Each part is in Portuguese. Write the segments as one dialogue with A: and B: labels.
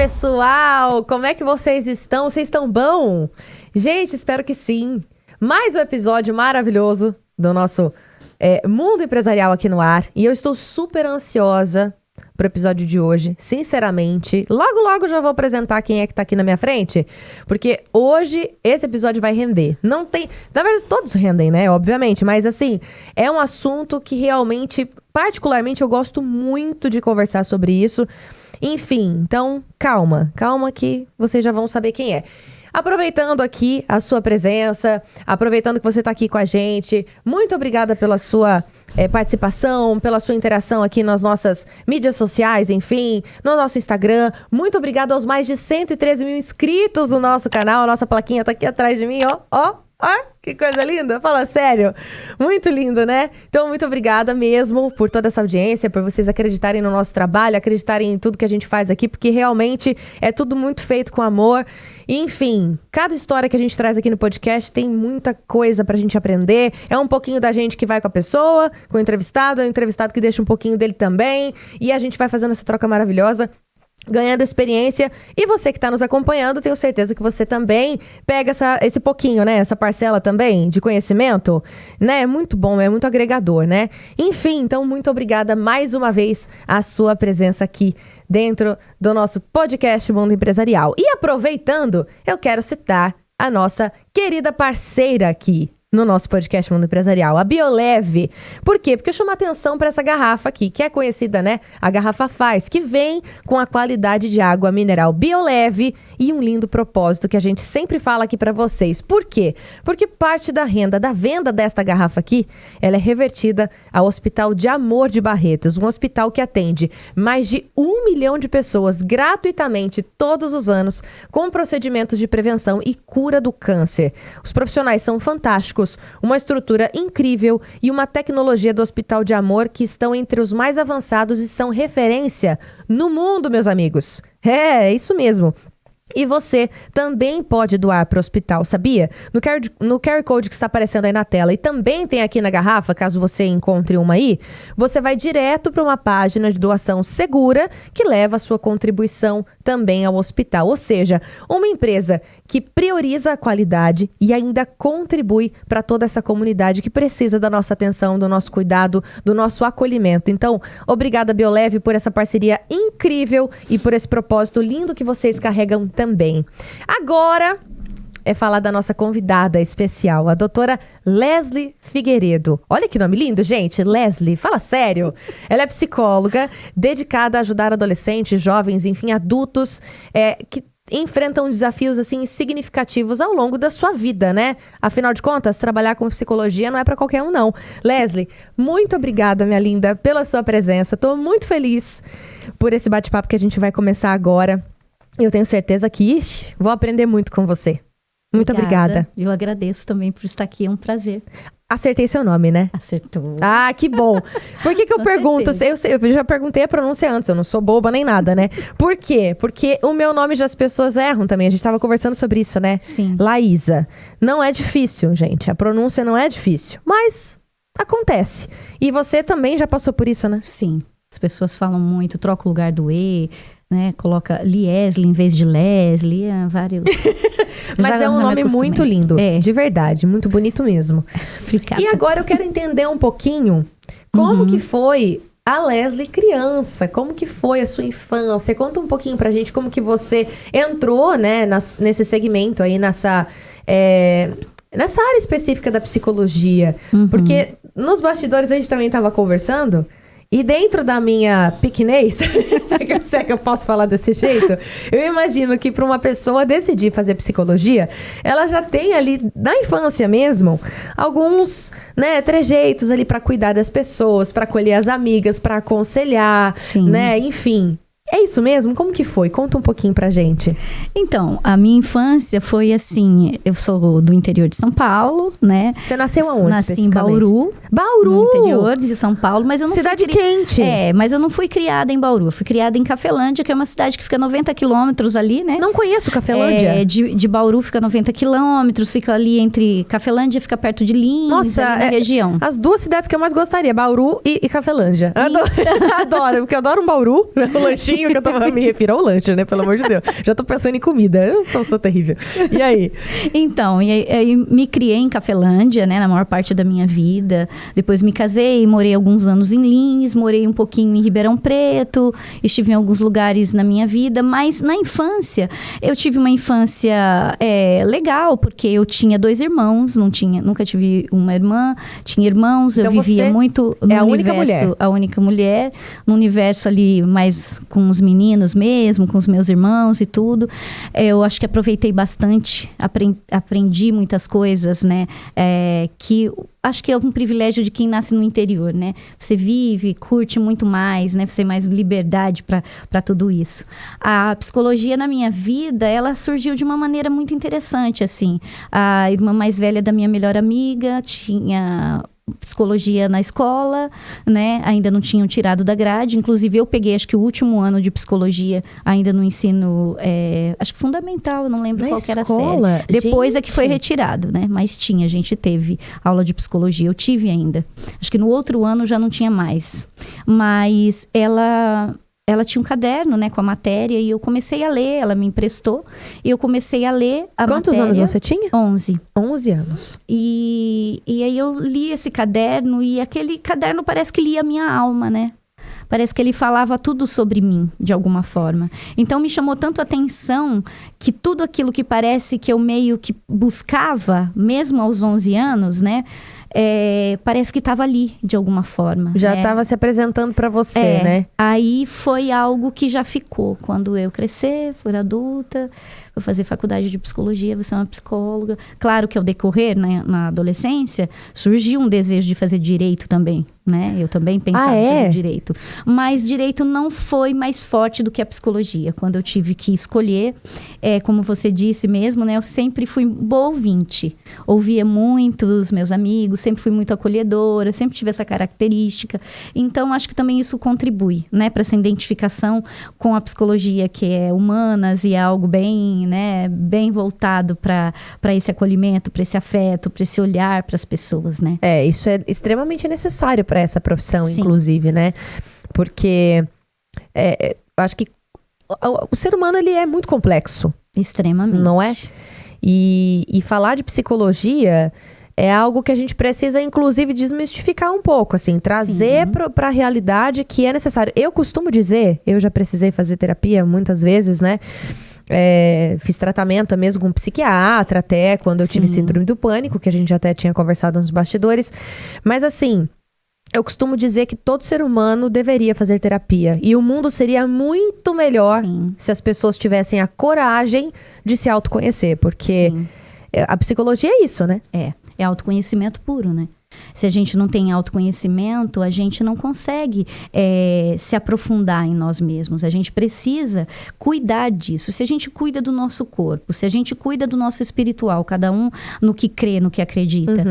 A: pessoal! Como é que vocês estão? Vocês estão bom? Gente, espero que sim. Mais um episódio maravilhoso do nosso Mundo Empresarial aqui no ar. E eu estou super ansiosa pro episódio de hoje, sinceramente. Logo já vou apresentar quem é que tá aqui na minha frente, porque hoje esse episódio vai render. Não tem... Na verdade, todos rendem, né? Obviamente. Mas, assim, é um assunto que realmente, particularmente, eu gosto muito de conversar sobre isso. Enfim, então, calma que vocês já vão saber quem é. Aproveitando aqui a sua presença, aproveitando que você está aqui com a gente, muito obrigada pela sua participação, pela sua interação aqui nas nossas mídias sociais, enfim, no nosso Instagram. Muito obrigada aos mais de 113 mil inscritos no nosso canal. A nossa plaquinha está aqui atrás de mim, ó. Que coisa linda, fala sério. Muito lindo, né? Então, muito obrigada mesmo por toda essa audiência, por vocês acreditarem no nosso trabalho, acreditarem em tudo que a gente faz aqui, porque realmente é tudo muito feito com amor. Enfim, cada história que a gente traz aqui no podcast tem muita coisa pra gente aprender. É um pouquinho da gente que vai com a pessoa, com o entrevistado, é o entrevistado que deixa um pouquinho dele também. E a gente vai fazendo essa troca maravilhosa, ganhando experiência. E você que está nos acompanhando, tenho certeza que você também pega esse pouquinho, né? Essa parcela também de conhecimento, né? É muito bom, é muito agregador, né? Enfim, então, muito obrigada mais uma vez a sua presença aqui dentro do nosso podcast Mundo Empresarial. E aproveitando, eu quero citar a nossa querida parceira aqui no nosso podcast Mundo Empresarial, a Bioleve. Por quê? Porque eu chamo a atenção para essa garrafa aqui, que é conhecida, né? A garrafa Faz, que vem com a qualidade de água mineral Bioleve e um lindo propósito que a gente sempre fala aqui para vocês. Por quê? Porque parte da renda da venda desta garrafa aqui, ela é revertida ao Hospital de Amor de Barretos, um hospital que atende mais de 1 milhão de pessoas gratuitamente todos os anos com procedimentos de prevenção e cura do câncer. Os profissionais são fantásticos, uma estrutura incrível e uma tecnologia do Hospital de Amor que estão entre os mais avançados e são referência no mundo, meus amigos. É isso mesmo. E você também pode doar para o hospital, sabia? No QR Code que está aparecendo aí na tela e também tem aqui na garrafa, caso você encontre uma aí, você vai direto para uma página de doação segura que leva a sua contribuição também ao hospital. Ou seja, uma empresa que prioriza a qualidade e ainda contribui para toda essa comunidade que precisa da nossa atenção, do nosso cuidado, do nosso acolhimento. Então, obrigada, Bioleve, por essa parceria incrível e por esse propósito lindo que vocês carregam também. Agora é falar da nossa convidada especial, a doutora Leslie Figueiredo. Olha que nome lindo, gente. Leslie, fala sério. Ela é psicóloga, dedicada a ajudar adolescentes, jovens, enfim, adultos que enfrentam desafios, assim, significativos ao longo da sua vida, né? Afinal de contas, trabalhar com psicologia não é para qualquer um, não. Leslie, muito obrigada, minha linda, pela sua presença. Tô muito feliz por esse bate-papo que a gente vai começar agora. Eu tenho certeza que, vou aprender muito com você. Muito obrigada.
B: Eu agradeço também por estar aqui, é um prazer.
A: Acertei seu nome, né?
B: Acertou.
A: Ah, que bom. Por que eu pergunto? Eu já perguntei a pronúncia antes, eu não sou boba nem nada, né? Por quê? Porque o meu nome já as pessoas erram também. A gente tava conversando sobre isso, né?
B: Sim.
A: Laísa. Não é difícil, gente. A pronúncia não é difícil. Mas acontece. E você também já passou por isso, né?
B: Sim. As pessoas falam muito, troca o lugar do E, né? Coloca Liesli em vez de Leslie, vários...
A: Mas é um nome muito lindo, de verdade, muito bonito mesmo.
B: Obrigada.
A: E agora eu quero entender um pouquinho como que foi a Leslie criança, como que foi a sua infância. Conta um pouquinho pra gente como que você entrou, né, nesse segmento aí, nessa área específica da psicologia. Porque nos bastidores a gente também tava conversando. E dentro da minha pequenez, se é que eu posso falar desse jeito, eu imagino que para uma pessoa decidir fazer psicologia, ela já tem ali, na infância mesmo, alguns, né, trejeitos ali para cuidar das pessoas, para acolher as amigas, para aconselhar,
B: Sim.
A: né, enfim. É isso mesmo? Como que foi? Conta um pouquinho pra gente.
B: Então, a minha infância foi assim, eu sou do interior de São Paulo, né?
A: Você nasceu aonde?
B: Nasci em Bauru.
A: Bauru!
B: No interior de São Paulo, mas eu não
A: cidade quente.
B: Mas eu não fui criada em Bauru. Eu fui criada em Cafelândia, que é uma cidade que fica 90 quilômetros ali, né?
A: Não conheço Cafelândia.
B: De Bauru fica 90 quilômetros, fica ali entre Cafelândia, fica perto de Lins,
A: nossa,
B: ali na região.
A: As duas cidades que eu mais gostaria, Bauru e Cafelândia. Adoro, porque eu adoro um Bauru, um lanchinho lanchinho que eu me refiro ao lanche, né? Pelo amor de Deus. Já tô pensando em comida. Sou terrível. E aí?
B: Então, aí me criei em Cafelândia, né? Na maior parte da minha vida. Depois me casei, morei alguns anos em Lins, morei um pouquinho em Ribeirão Preto, estive em alguns lugares na minha vida, mas na infância, eu tive uma infância legal, porque eu tinha 2 irmãos, nunca tive uma irmã, tinha irmãos, então eu vivia muito no universo, a única mulher, no universo ali mais com os meninos mesmo, com os meus irmãos e tudo. Eu acho que aproveitei bastante, aprendi muitas coisas, né, que acho que é um privilégio de quem nasce no interior, né? Você vive, curte muito mais, né? Você tem mais liberdade para tudo isso. A psicologia na minha vida, ela surgiu de uma maneira muito interessante, assim. A irmã mais velha da minha melhor amiga tinha psicologia na escola, né? Ainda não tinham tirado da grade. Inclusive, eu peguei, acho que o último ano de psicologia, ainda no ensino, acho que fundamental, eu não lembro qual que era a série. Depois é que foi retirado, né? Mas a gente teve aula de psicologia, eu tive ainda. Acho que no outro ano já não tinha mais. Mas ela tinha um caderno, né, com a matéria, e eu comecei a ler, ela me emprestou, e eu comecei a ler a matéria.
A: Quantos anos você tinha?
B: 11.
A: 11 anos.
B: E aí eu li esse caderno, e aquele caderno parece que lia a minha alma, né? Parece que ele falava tudo sobre mim, de alguma forma. Então me chamou tanto a atenção que tudo aquilo que parece que eu meio que buscava, mesmo aos 11 anos, né? Parece que estava ali, de alguma forma.
A: Já estava se apresentando para você, né?
B: Aí foi algo que já ficou. Quando eu crescer, for adulta, vou fazer faculdade de psicologia, vou ser uma psicóloga. Claro que ao decorrer, né, na adolescência, surgiu um desejo de fazer direito também, né? Eu também pensava em fazer direito. Mas direito não foi mais forte do que a psicologia. Quando eu tive que escolher, como você disse mesmo, né? Eu sempre fui boa ouvinte. Ouvia muito os meus amigos, sempre fui muito acolhedora, sempre tive essa característica. Então, acho que também isso contribui, né? Para essa identificação com a psicologia, que é humanas e é algo bem, né? Bem voltado para esse acolhimento, para esse afeto, para esse olhar para as pessoas, né?
A: Isso é extremamente necessário para essa profissão,
B: Sim.
A: inclusive, né? Porque eu acho que o ser humano, ele é muito complexo.
B: Extremamente.
A: Não é? E falar de psicologia é algo que a gente precisa, inclusive, desmistificar um pouco, assim, trazer para a realidade que é necessário. Eu costumo dizer, eu já precisei fazer terapia muitas vezes, né? Fiz tratamento mesmo com um psiquiatra até, quando eu tive síndrome do pânico, que a gente até tinha conversado nos bastidores. Mas assim, eu costumo dizer que todo ser humano deveria fazer terapia. E o mundo seria muito melhor se as pessoas tivessem a coragem de se autoconhecer. Porque a psicologia é isso, né?
B: É autoconhecimento puro, né? Se a gente não tem autoconhecimento, a gente não consegue se aprofundar em nós mesmos. A gente precisa cuidar disso. Se a gente cuida do nosso corpo, se a gente cuida do nosso espiritual, cada um no que crê, no que acredita...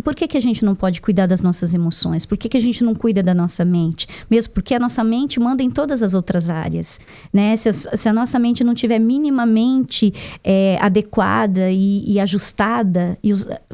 B: Por que a gente não pode cuidar das nossas emoções? Por que a gente não cuida da nossa mente? Mesmo porque a nossa mente manda em todas as outras áreas, né? Se a nossa mente não estiver minimamente adequada e ajustada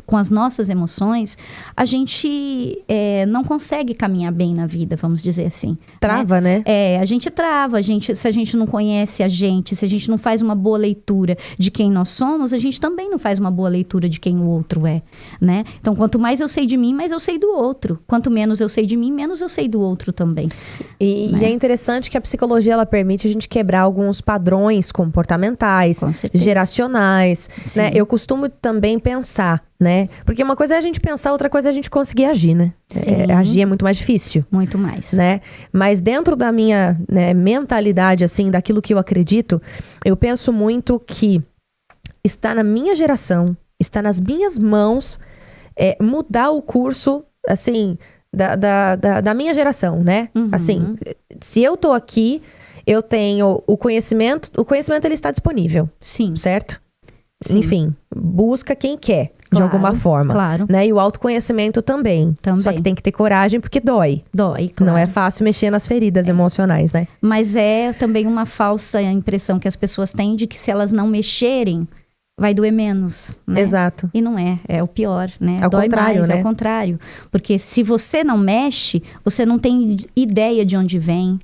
B: com as nossas emoções, a gente não consegue caminhar bem na vida, vamos dizer assim.
A: Trava, né?
B: A gente trava. Se a gente não conhece a gente, se a gente não faz uma boa leitura de quem nós somos, a gente também não faz uma boa leitura de quem o outro é, né? Então, quanto mais eu sei de mim, mais eu sei do outro. Quanto menos eu sei de mim, menos eu sei do outro também.
A: E é interessante que a psicologia, ela permite a gente quebrar alguns padrões comportamentais, geracionais, né? Eu costumo também pensar, né? Porque uma coisa é a gente pensar, outra coisa é a gente conseguir agir, né? Agir é muito mais difícil.
B: Muito mais.
A: Né? Mas dentro da minha mentalidade, assim, daquilo que eu acredito, eu penso muito que está na minha geração, está nas minhas mãos mudar o curso, assim, da minha geração, né? Assim, se eu tô aqui, eu tenho o conhecimento ele está disponível.
B: Sim.
A: Certo? Sim. Enfim, busca quem quer, de alguma forma.
B: Claro.
A: Né? E o autoconhecimento também. Só que tem que ter coragem, porque dói.
B: Dói, claro.
A: Não é fácil mexer nas feridas emocionais, né?
B: Mas é também uma falsa impressão que as pessoas têm de que se elas não mexerem, vai doer menos, né?
A: Exato.
B: E não é o pior, né?
A: Ao
B: Dói
A: contrário,
B: mais,
A: né?
B: ao contrário. Porque se você não mexe, você não tem ideia de onde vem,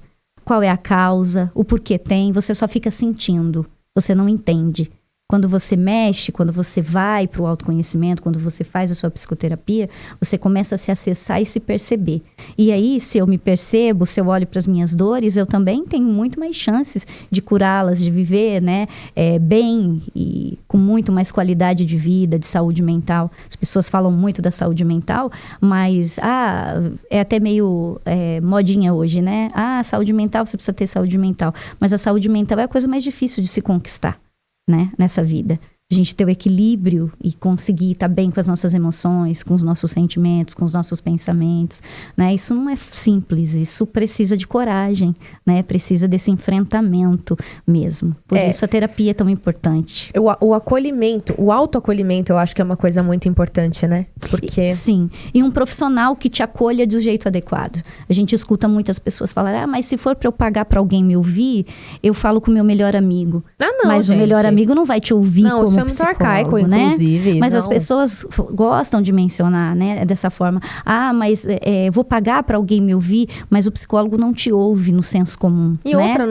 B: qual é a causa, o porquê tem, você só fica sentindo, você não entende. Quando você mexe, quando você vai para o autoconhecimento, quando você faz a sua psicoterapia, você começa a se acessar e se perceber. E aí, se eu me percebo, se eu olho para as minhas dores, eu também tenho muito mais chances de curá-las, de viver, né, bem e com muito mais qualidade de vida, de saúde mental. As pessoas falam muito da saúde mental, mas é até meio modinha hoje, né? Saúde mental, você precisa ter saúde mental. Mas a saúde mental é a coisa mais difícil de se conquistar, né, nessa vida. A gente ter o equilíbrio e conseguir estar bem com as nossas emoções, com os nossos sentimentos, com os nossos pensamentos, né? Isso não é simples, isso precisa de coragem, né? Precisa desse enfrentamento mesmo. Por isso a terapia é tão importante.
A: O acolhimento, o autoacolhimento, eu acho que é uma coisa muito importante, né? Porque...
B: Sim, e um profissional que te acolha do jeito adequado. A gente escuta muitas pessoas falar, mas se for para eu pagar para alguém me ouvir, eu falo com o meu melhor amigo.
A: Mas
B: gente, o melhor amigo não vai te ouvir como
A: muito arcaico,
B: né?
A: Inclusive.
B: Mas as pessoas gostam de mencionar, né, dessa forma. Mas vou pagar para alguém me ouvir, mas o psicólogo não te ouve no senso comum.
A: E
B: né?
A: outra,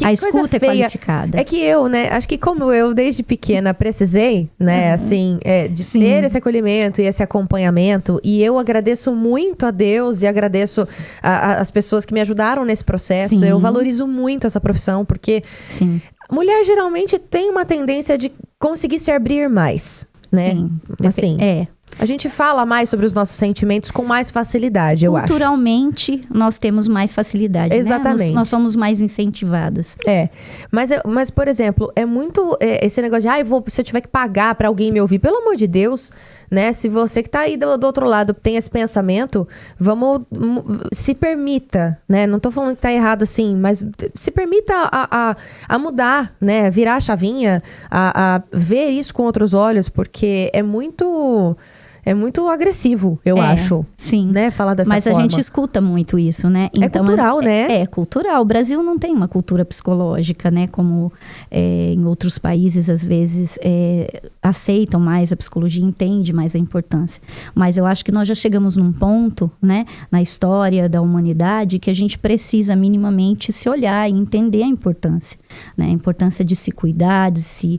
B: a escuta é qualificada.
A: É que eu, né, acho que como eu desde pequena precisei, né, assim, de ter esse acolhimento e esse acompanhamento, e eu agradeço muito a Deus e agradeço as pessoas que me ajudaram nesse processo.
B: Sim.
A: Eu valorizo muito essa profissão, porque...
B: Sim.
A: Mulher geralmente tem uma tendência de conseguir se abrir mais, né?
B: Sim.
A: Assim, a gente fala mais sobre os nossos sentimentos com mais facilidade, eu acho.
B: Culturalmente, nós temos mais facilidade,
A: exatamente,
B: né? Nós somos mais incentivadas.
A: Mas, por exemplo, é muito esse negócio de, se eu tiver que pagar pra alguém me ouvir, pelo amor de Deus, né? Se você que tá aí do outro lado tem esse pensamento, se permita, né? Não tô falando que tá errado assim, mas se permita a mudar, né? Virar a chavinha, a ver isso com outros olhos, porque é muito agressivo, eu acho.
B: Sim.
A: Né? Falar dessa forma.
B: Mas a gente escuta muito isso, né?
A: Então, cultural, né?
B: É cultural. O Brasil não tem uma cultura psicológica, né? Como em outros países, às vezes, aceitam mais a psicologia, entende mais a importância. Mas eu acho que nós já chegamos num ponto, né? Na história da humanidade, que a gente precisa minimamente se olhar e entender a importância. Né? A importância de se cuidar, de se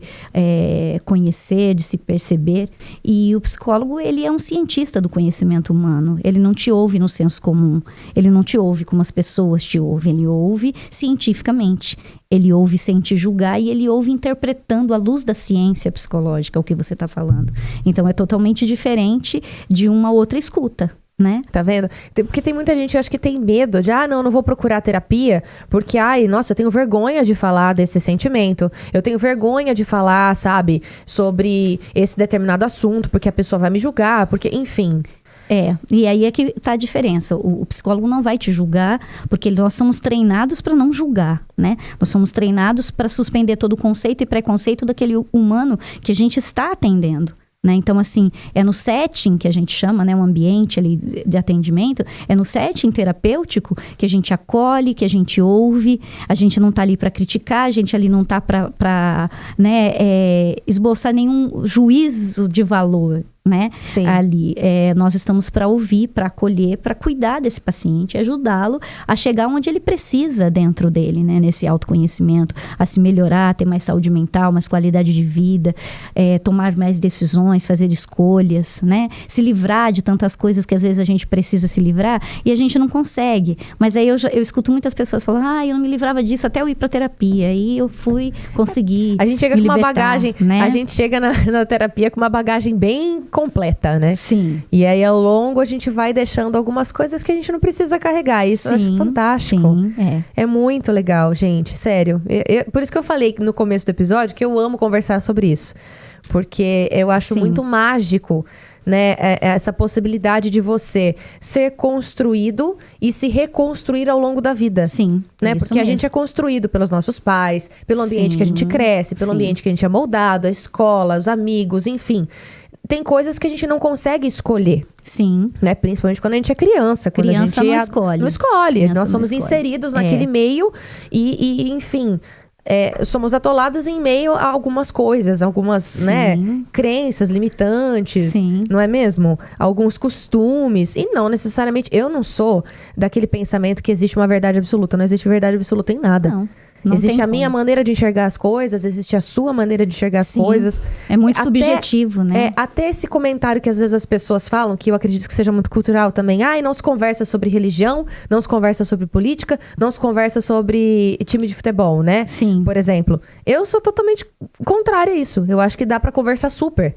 B: conhecer, de se perceber. E o psicólogo, ele é um cientista do conhecimento humano. Ele não te ouve no senso comum. Ele não te ouve como as pessoas te ouvem. Ele ouve cientificamente. Ele ouve sem te julgar e ele ouve interpretando à luz da ciência psicológica o que você está falando. Então, é totalmente diferente de uma outra escuta. Né?
A: Tá vendo? Porque tem muita gente que acha que tem medo de, não vou procurar terapia, porque, eu tenho vergonha de falar desse sentimento, eu tenho vergonha de falar, sabe, sobre esse determinado assunto, porque a pessoa vai me julgar, porque, enfim...
B: E aí é que tá a diferença. O psicólogo não vai te julgar, porque nós somos treinados para não julgar, né? Nós somos treinados para suspender todo o conceito e preconceito daquele humano que a gente está atendendo. Né? Então, assim, é no setting que a gente chama, né, um ambiente ali de atendimento, é no setting terapêutico que a gente acolhe, que a gente ouve, a gente não tá ali para criticar, a gente ali não tá para esboçar nenhum juízo de valor, né?
A: Sim.
B: Ali, nós estamos para ouvir, para acolher, para cuidar desse paciente, ajudá-lo a chegar onde ele precisa dentro dele, né? Nesse autoconhecimento, a se melhorar, ter mais saúde mental, mais qualidade de vida, tomar mais decisões, fazer escolhas, né? Se livrar de tantas coisas que às vezes a gente precisa se livrar e a gente não consegue. Mas aí eu escuto muitas pessoas falando, eu não me livrava disso até eu ir para terapia. Aí eu consegui.
A: A gente chega com uma bagagem,
B: né?
A: A gente chega na terapia com uma bagagem bem completa, né?
B: Sim.
A: E aí, ao longo, a gente vai deixando algumas coisas que a gente não precisa carregar. Isso eu acho fantástico.
B: Sim,
A: é muito legal, gente. Sério. Por isso que eu falei no começo do episódio que eu amo conversar sobre isso. Porque eu acho muito mágico, né, essa possibilidade de você ser construído e se reconstruir ao longo da vida.
B: Sim,
A: né? Porque a gente é construído pelos nossos pais, pelo ambiente que a gente cresce, pelo ambiente que a gente é moldado, a escola, os amigos, enfim. Tem coisas que a gente não consegue escolher.
B: Sim.
A: Né? Principalmente quando a gente é criança. Quando
B: criança
A: a gente
B: não escolhe.
A: Não escolhe.
B: Criança
A: nós somos inseridos naquele meio e, enfim... somos atolados em meio a algumas coisas, algumas, né, crenças limitantes, não é mesmo? Alguns costumes, e não necessariamente, eu não sou daquele pensamento que existe uma verdade absoluta, não existe verdade absoluta em nada. Não existe a minha maneira de enxergar as coisas, existe a sua maneira de enxergar as coisas.
B: É muito subjetivo, né?
A: Até esse comentário que às vezes as pessoas falam, que eu acredito que seja muito cultural também. Ai, não se conversa sobre religião, não se conversa sobre política, não se conversa sobre time de futebol, né?
B: Sim.
A: Por exemplo. Eu sou totalmente contrária a isso. Eu acho que dá pra conversar super.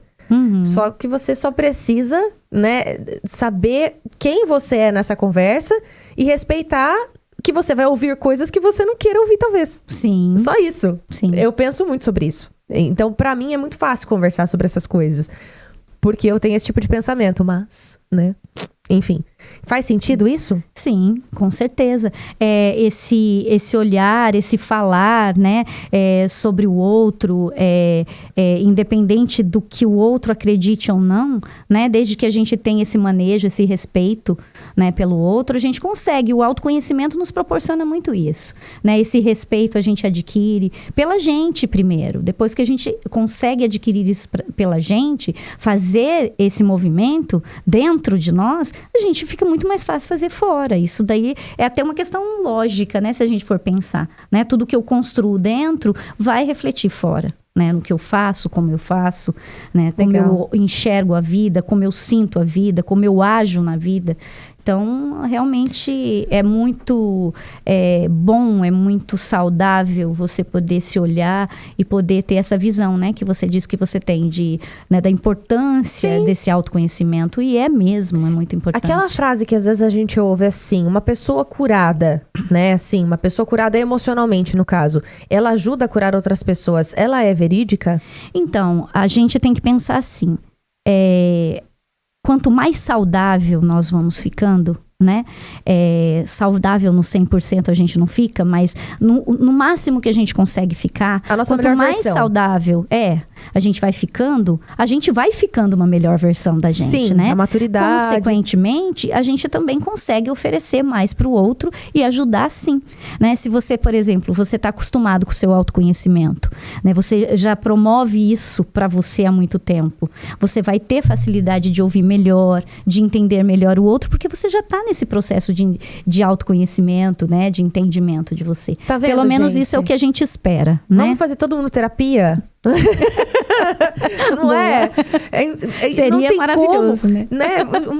A: Só que você só precisa, né, saber quem você é nessa conversa e respeitar que você vai ouvir coisas que você não queira ouvir, talvez.
B: Sim.
A: Só isso.
B: Sim.
A: Eu penso muito sobre isso. Então, pra mim, é muito fácil conversar sobre essas coisas. Porque eu tenho esse tipo de pensamento, mas, né? Enfim. Faz sentido isso?
B: Sim, com certeza. Esse olhar, esse falar, né, sobre o outro, independente do que o outro acredite ou não, né, desde que a gente tenha esse manejo, esse respeito, né, pelo outro, a gente consegue. O autoconhecimento nos proporciona muito isso, né? Esse respeito a gente adquire pela gente primeiro. Depois que a gente consegue adquirir isso pela gente, fazer esse movimento dentro de nós, a gente fica muito mais fácil fazer fora. Isso daí é até uma questão lógica, né? Se a gente for pensar, né? Tudo que eu construo dentro vai refletir fora, né? No que eu faço, como eu faço, né? Como eu enxergo a vida, como eu sinto a vida, como eu ajo na vida. Então, realmente é muito bom, é muito saudável você poder se olhar e poder ter essa visão, né? Que você diz que você tem né, da importância desse autoconhecimento. E é mesmo, é muito importante.
A: Aquela frase que às vezes a gente ouve assim, uma pessoa curada, né? Assim, uma pessoa curada emocionalmente, no caso, ela ajuda a curar outras pessoas. Ela é verídica?
B: Então, a gente tem que pensar assim, quanto mais saudável nós vamos ficando, né? Saudável no 100% a gente não fica, mas no máximo que a gente consegue ficar,
A: a nossa
B: quanto mais
A: versão.
B: Saudável a gente vai ficando uma melhor versão da gente, né?
A: A maturidade.
B: Consequentemente, a gente também consegue oferecer mais para o outro e ajudar sim, né? Se você, por exemplo, você está acostumado com o seu autoconhecimento, né? Você já promove isso para você há muito tempo. Você vai ter facilidade de ouvir melhor, de entender melhor o outro, porque você já está nesse processo de autoconhecimento, né? De entendimento de você.
A: Tá vendo,
B: pelo menos
A: gente?
B: isso é o que a gente espera, né?
A: Vamos fazer todo mundo terapia? Não é?
B: Seria
A: não tem
B: maravilhoso,
A: como, né? O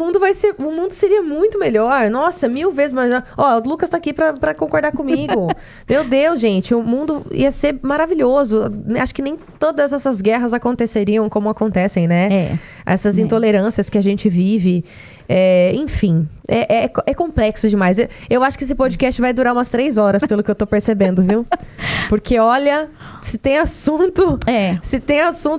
A: mundo seria muito melhor. Nossa, 1000 vezes mais. Ó, o Lucas tá aqui pra concordar comigo. Meu Deus, gente, o mundo ia ser maravilhoso. Acho que nem todas essas guerras aconteceriam como acontecem, né? Essas intolerâncias que a gente vive. Enfim, é complexo demais. Eu acho que esse podcast vai durar umas 3 horas, pelo que eu tô percebendo, viu? Porque, olha, se tem assunto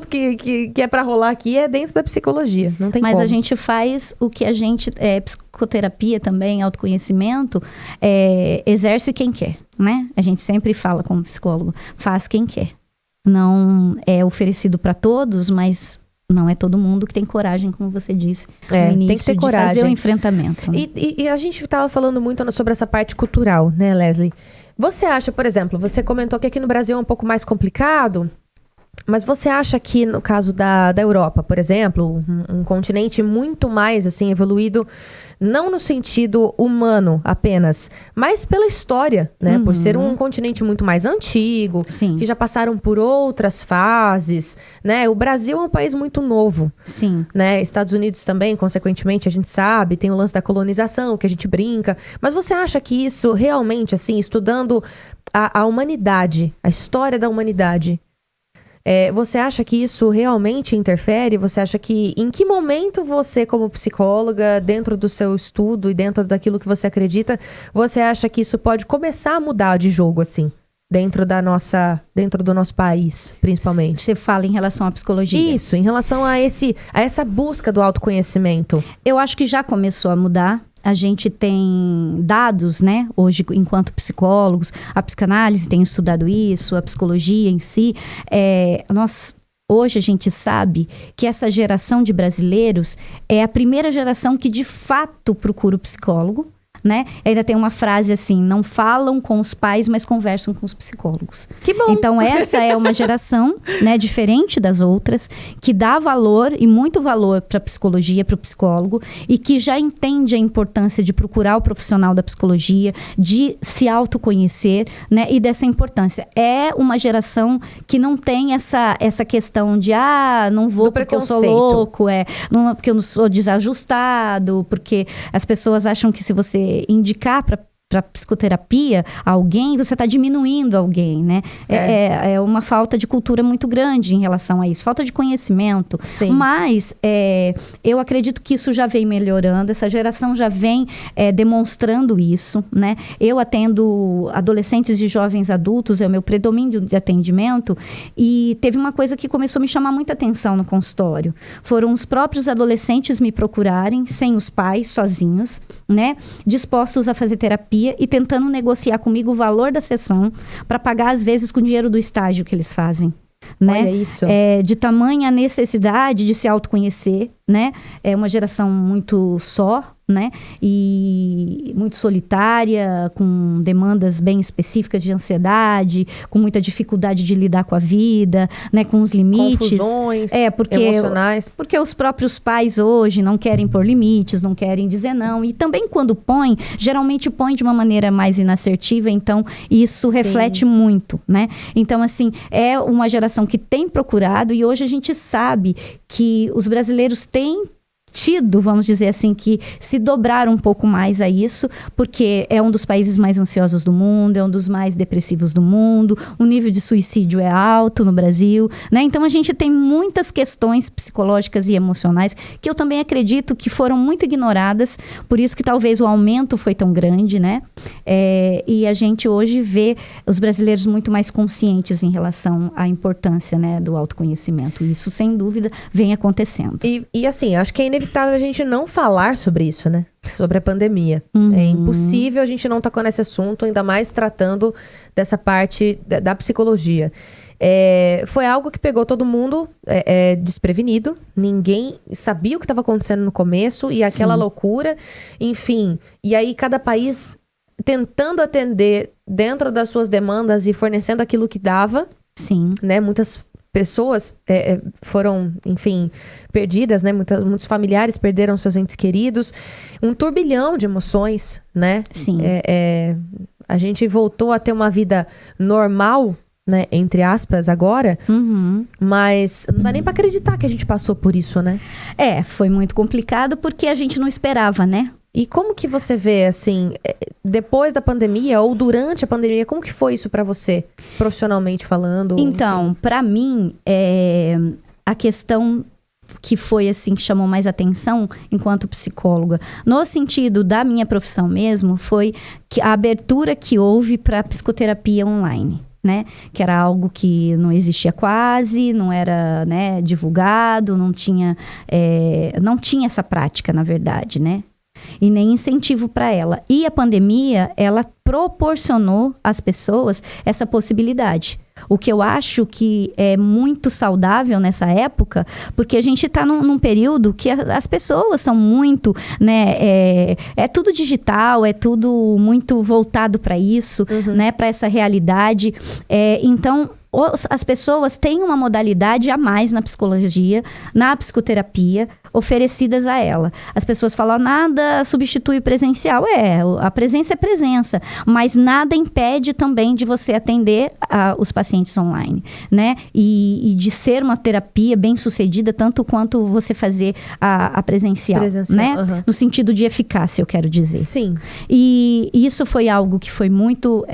A: que é pra rolar aqui, é dentro da psicologia. Não tem como.
B: Mas a gente faz o que a gente... psicoterapia também, autoconhecimento, exerce quem quer, né? A gente sempre fala como psicólogo, faz quem quer. Não é oferecido para todos, mas... Não é todo mundo que tem coragem, como você disse no início,
A: tem que ter coragem.
B: De fazer o enfrentamento. Né?
A: E a gente estava falando muito sobre essa parte cultural, né, Leslie? Você acha, por exemplo, você comentou que aqui no Brasil é um pouco mais complicado, mas você acha que no caso da Europa, por exemplo, um continente muito mais assim evoluído, não no sentido humano apenas, mas pela história, né? Por ser um continente muito mais antigo,
B: Sim.
A: que já passaram por outras fases, né? O Brasil é um país muito novo.
B: Sim.
A: Né? Estados Unidos também, consequentemente, a gente sabe, tem o lance da colonização, que a gente brinca. Mas você acha que isso realmente, assim, estudando a humanidade, a história da humanidade, você acha que isso realmente interfere? Você acha que... Em que momento você, como psicóloga, dentro do seu estudo e dentro daquilo que você acredita, você acha que isso pode começar a mudar de jogo, assim? Dentro do nosso país, principalmente.
B: Você fala em relação à psicologia?
A: Isso, em relação a essa busca do autoconhecimento.
B: Eu acho que já começou a mudar. A gente tem dados, né? Hoje, enquanto psicólogos, a psicanálise tem estudado isso, a psicologia em si. Hoje a gente sabe que essa geração de brasileiros é a primeira geração que de fato procura o psicólogo, né? Ainda tem uma frase assim, não falam com os pais, mas conversam com os psicólogos.
A: Que bom!
B: Então essa é uma geração, né, diferente das outras, que dá valor e muito valor para a psicologia, para o psicólogo, e que já entende a importância de procurar o profissional da psicologia, de se autoconhecer, né, e dessa importância. É uma geração que não tem essa questão de, não vou porque eu sou louco, não, porque eu não sou desajustado, porque as pessoas acham que se você indicar para psicoterapia alguém, você está diminuindo alguém, né? É uma falta de cultura muito grande em relação a isso, falta de conhecimento.
A: Sim.
B: Mas eu acredito que isso já vem melhorando, essa geração já vem demonstrando isso, né? Eu atendo adolescentes e jovens adultos, é o meu predomínio de atendimento, e teve uma coisa que começou a me chamar muita atenção no consultório. Foram os próprios adolescentes me procurarem, sem os pais, sozinhos, né? Dispostos a fazer terapia e tentando negociar comigo o valor da sessão para pagar, às vezes, com o dinheiro do estágio que eles fazem. Né?
A: Olha isso.
B: De tamanha necessidade de se autoconhecer, né? É uma geração muito só, né? E muito solitária, com demandas bem específicas de ansiedade, com muita dificuldade de lidar com a vida, né? Com os limites.
A: Confusões emocionais.
B: Porque os próprios pais hoje não querem pôr limites, não querem dizer não. E também quando põem, geralmente põem de uma maneira mais inassertiva, então isso reflete muito, né? Então, assim, é uma geração que tem procurado, e hoje a gente sabe que os brasileiros têm tido, vamos dizer assim, que se dobrar um pouco mais a isso, porque é um dos países mais ansiosos do mundo, é um dos mais depressivos do mundo, o nível de suicídio é alto no Brasil, né? Então a gente tem muitas questões psicológicas e emocionais que eu também acredito que foram muito ignoradas, por isso que talvez o aumento foi tão grande, né? E a gente hoje vê os brasileiros muito mais conscientes em relação à importância, né, do autoconhecimento. Isso, sem dúvida, vem acontecendo.
A: E assim, acho que é inevitável a gente não falar sobre isso, né? Sobre a pandemia.
B: Uhum.
A: É impossível a gente não tocar nesse assunto, ainda mais tratando dessa parte da psicologia. Foi algo que pegou todo mundo desprevenido. Ninguém sabia o que estava acontecendo no começo e aquela loucura. Enfim, e aí cada país tentando atender dentro das suas demandas e fornecendo aquilo que dava.
B: Sim.
A: Né? Muitas pessoas foram, enfim, perdidas, né? Muitos familiares perderam seus entes queridos. Um turbilhão de emoções, né?
B: Sim.
A: A gente voltou a ter uma vida normal, né? Entre aspas, agora.
B: Uhum.
A: Mas não dá nem pra acreditar que a gente passou por isso, né?
B: Foi muito complicado porque a gente não esperava, né?
A: E como que você vê, assim, depois da pandemia ou durante a pandemia, como que foi isso pra você, profissionalmente falando?
B: Então, pra mim, a questão que foi, assim, que chamou mais atenção enquanto psicóloga, no sentido da minha profissão mesmo, foi que a abertura que houve pra psicoterapia online. Né? Que era algo que não existia quase, não era, né, divulgado, não tinha essa prática, na verdade, né? E nem incentivo para ela. E a pandemia, ela proporcionou às pessoas essa possibilidade. O que eu acho que é muito saudável nessa época, porque a gente está num período que as pessoas são muito, né? É tudo digital, é tudo muito voltado para isso, né? Para essa realidade. Então, as pessoas têm uma modalidade a mais na psicologia, na psicoterapia, oferecidas a ela. As pessoas falam, nada substitui o presencial. A presença é presença, mas nada impede também de você atender os pacientes online, né? E de ser uma terapia bem sucedida, tanto quanto você fazer a presencial, né? No sentido de eficácia, eu quero dizer.
A: Sim.
B: E isso foi algo que foi muito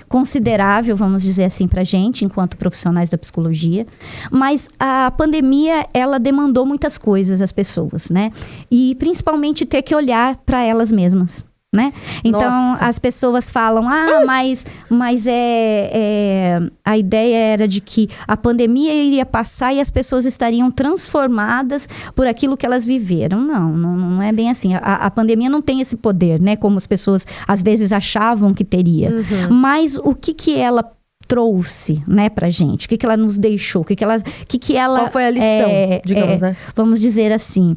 B: considerável, vamos dizer assim, pra gente, enquanto profissionais da psicologia. Mas a pandemia, ela demandou muitas coisas às pessoas, né? E principalmente ter que olhar para elas mesmas, né? Então,
A: Nossa.
B: as pessoas falam, mas a ideia era de que a pandemia iria passar e as pessoas estariam transformadas por aquilo que elas viveram. Não é bem assim. A pandemia não tem esse poder, né? Como as pessoas às vezes achavam que teria. Mas o que ela trouxe, né, pra gente? O que ela nos deixou? O que ela...
A: Qual foi a lição, digamos, né?
B: Vamos dizer assim.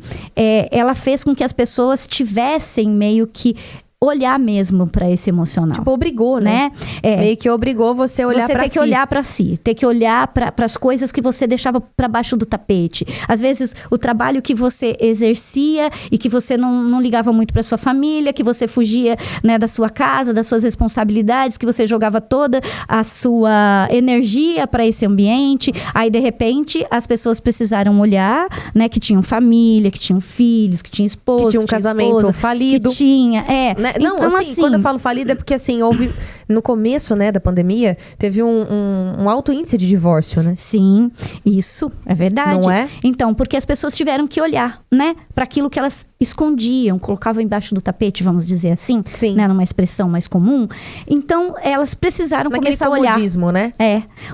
B: Ela fez com que as pessoas tivessem meio que olhar mesmo para esse emocional.
A: Tipo, obrigou, né? Meio que obrigou você a olhar
B: você
A: pra si.
B: ter que olhar para si, ter que olhar para as coisas que você deixava para baixo do tapete. Às vezes, o trabalho que você exercia e que você não ligava muito para sua família, que você fugia, né, da sua casa, das suas responsabilidades, que você jogava toda a sua energia para esse ambiente. Aí, de repente, as pessoas precisaram olhar, né, que tinham família, que tinham filhos, que tinha esposa,
A: que tinha um casamento
B: esposa,
A: falido.
B: que tinha,
A: Né? Não,
B: então,
A: assim, quando eu falo falido é porque, assim, houve... No começo, né, da pandemia, teve um alto índice de divórcio, né?
B: Sim, isso é verdade.
A: Não é?
B: Então, porque as pessoas tiveram que olhar, né, para aquilo que elas escondiam, colocavam embaixo do tapete, vamos dizer assim,
A: Sim.
B: né, numa expressão mais comum. Então, elas precisaram
A: Naquele
B: começar a olhar,
A: comodismo, né?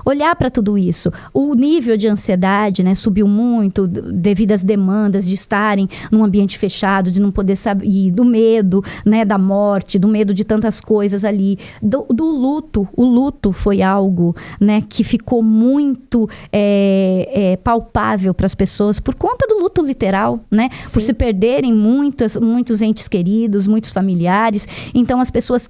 B: olhar para tudo isso. O nível de ansiedade, né, subiu muito devido às demandas de estarem num ambiente fechado, de não poder sair, do medo, né, da morte, do medo de tantas coisas ali, do luto. O luto foi algo, né, que ficou muito palpável para as pessoas por conta do luto literal, né?
A: Sim.
B: Por se perderem muitos entes queridos, muitos familiares. Então as pessoas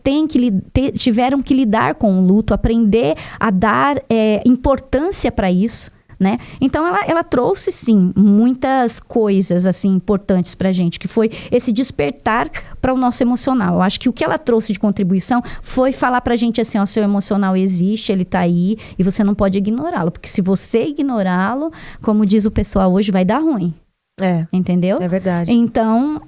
B: tiveram que lidar com o luto, aprender a dar importância para isso. Né? Então ela trouxe sim muitas coisas assim importantes pra gente, que foi esse despertar para o nosso emocional. Eu acho que o que ela trouxe de contribuição foi falar pra gente assim, ó, seu emocional existe, ele tá aí e você não pode ignorá-lo, porque se você ignorá-lo, como diz o pessoal hoje, vai dar ruim. Entendeu?
A: É verdade.
B: Então,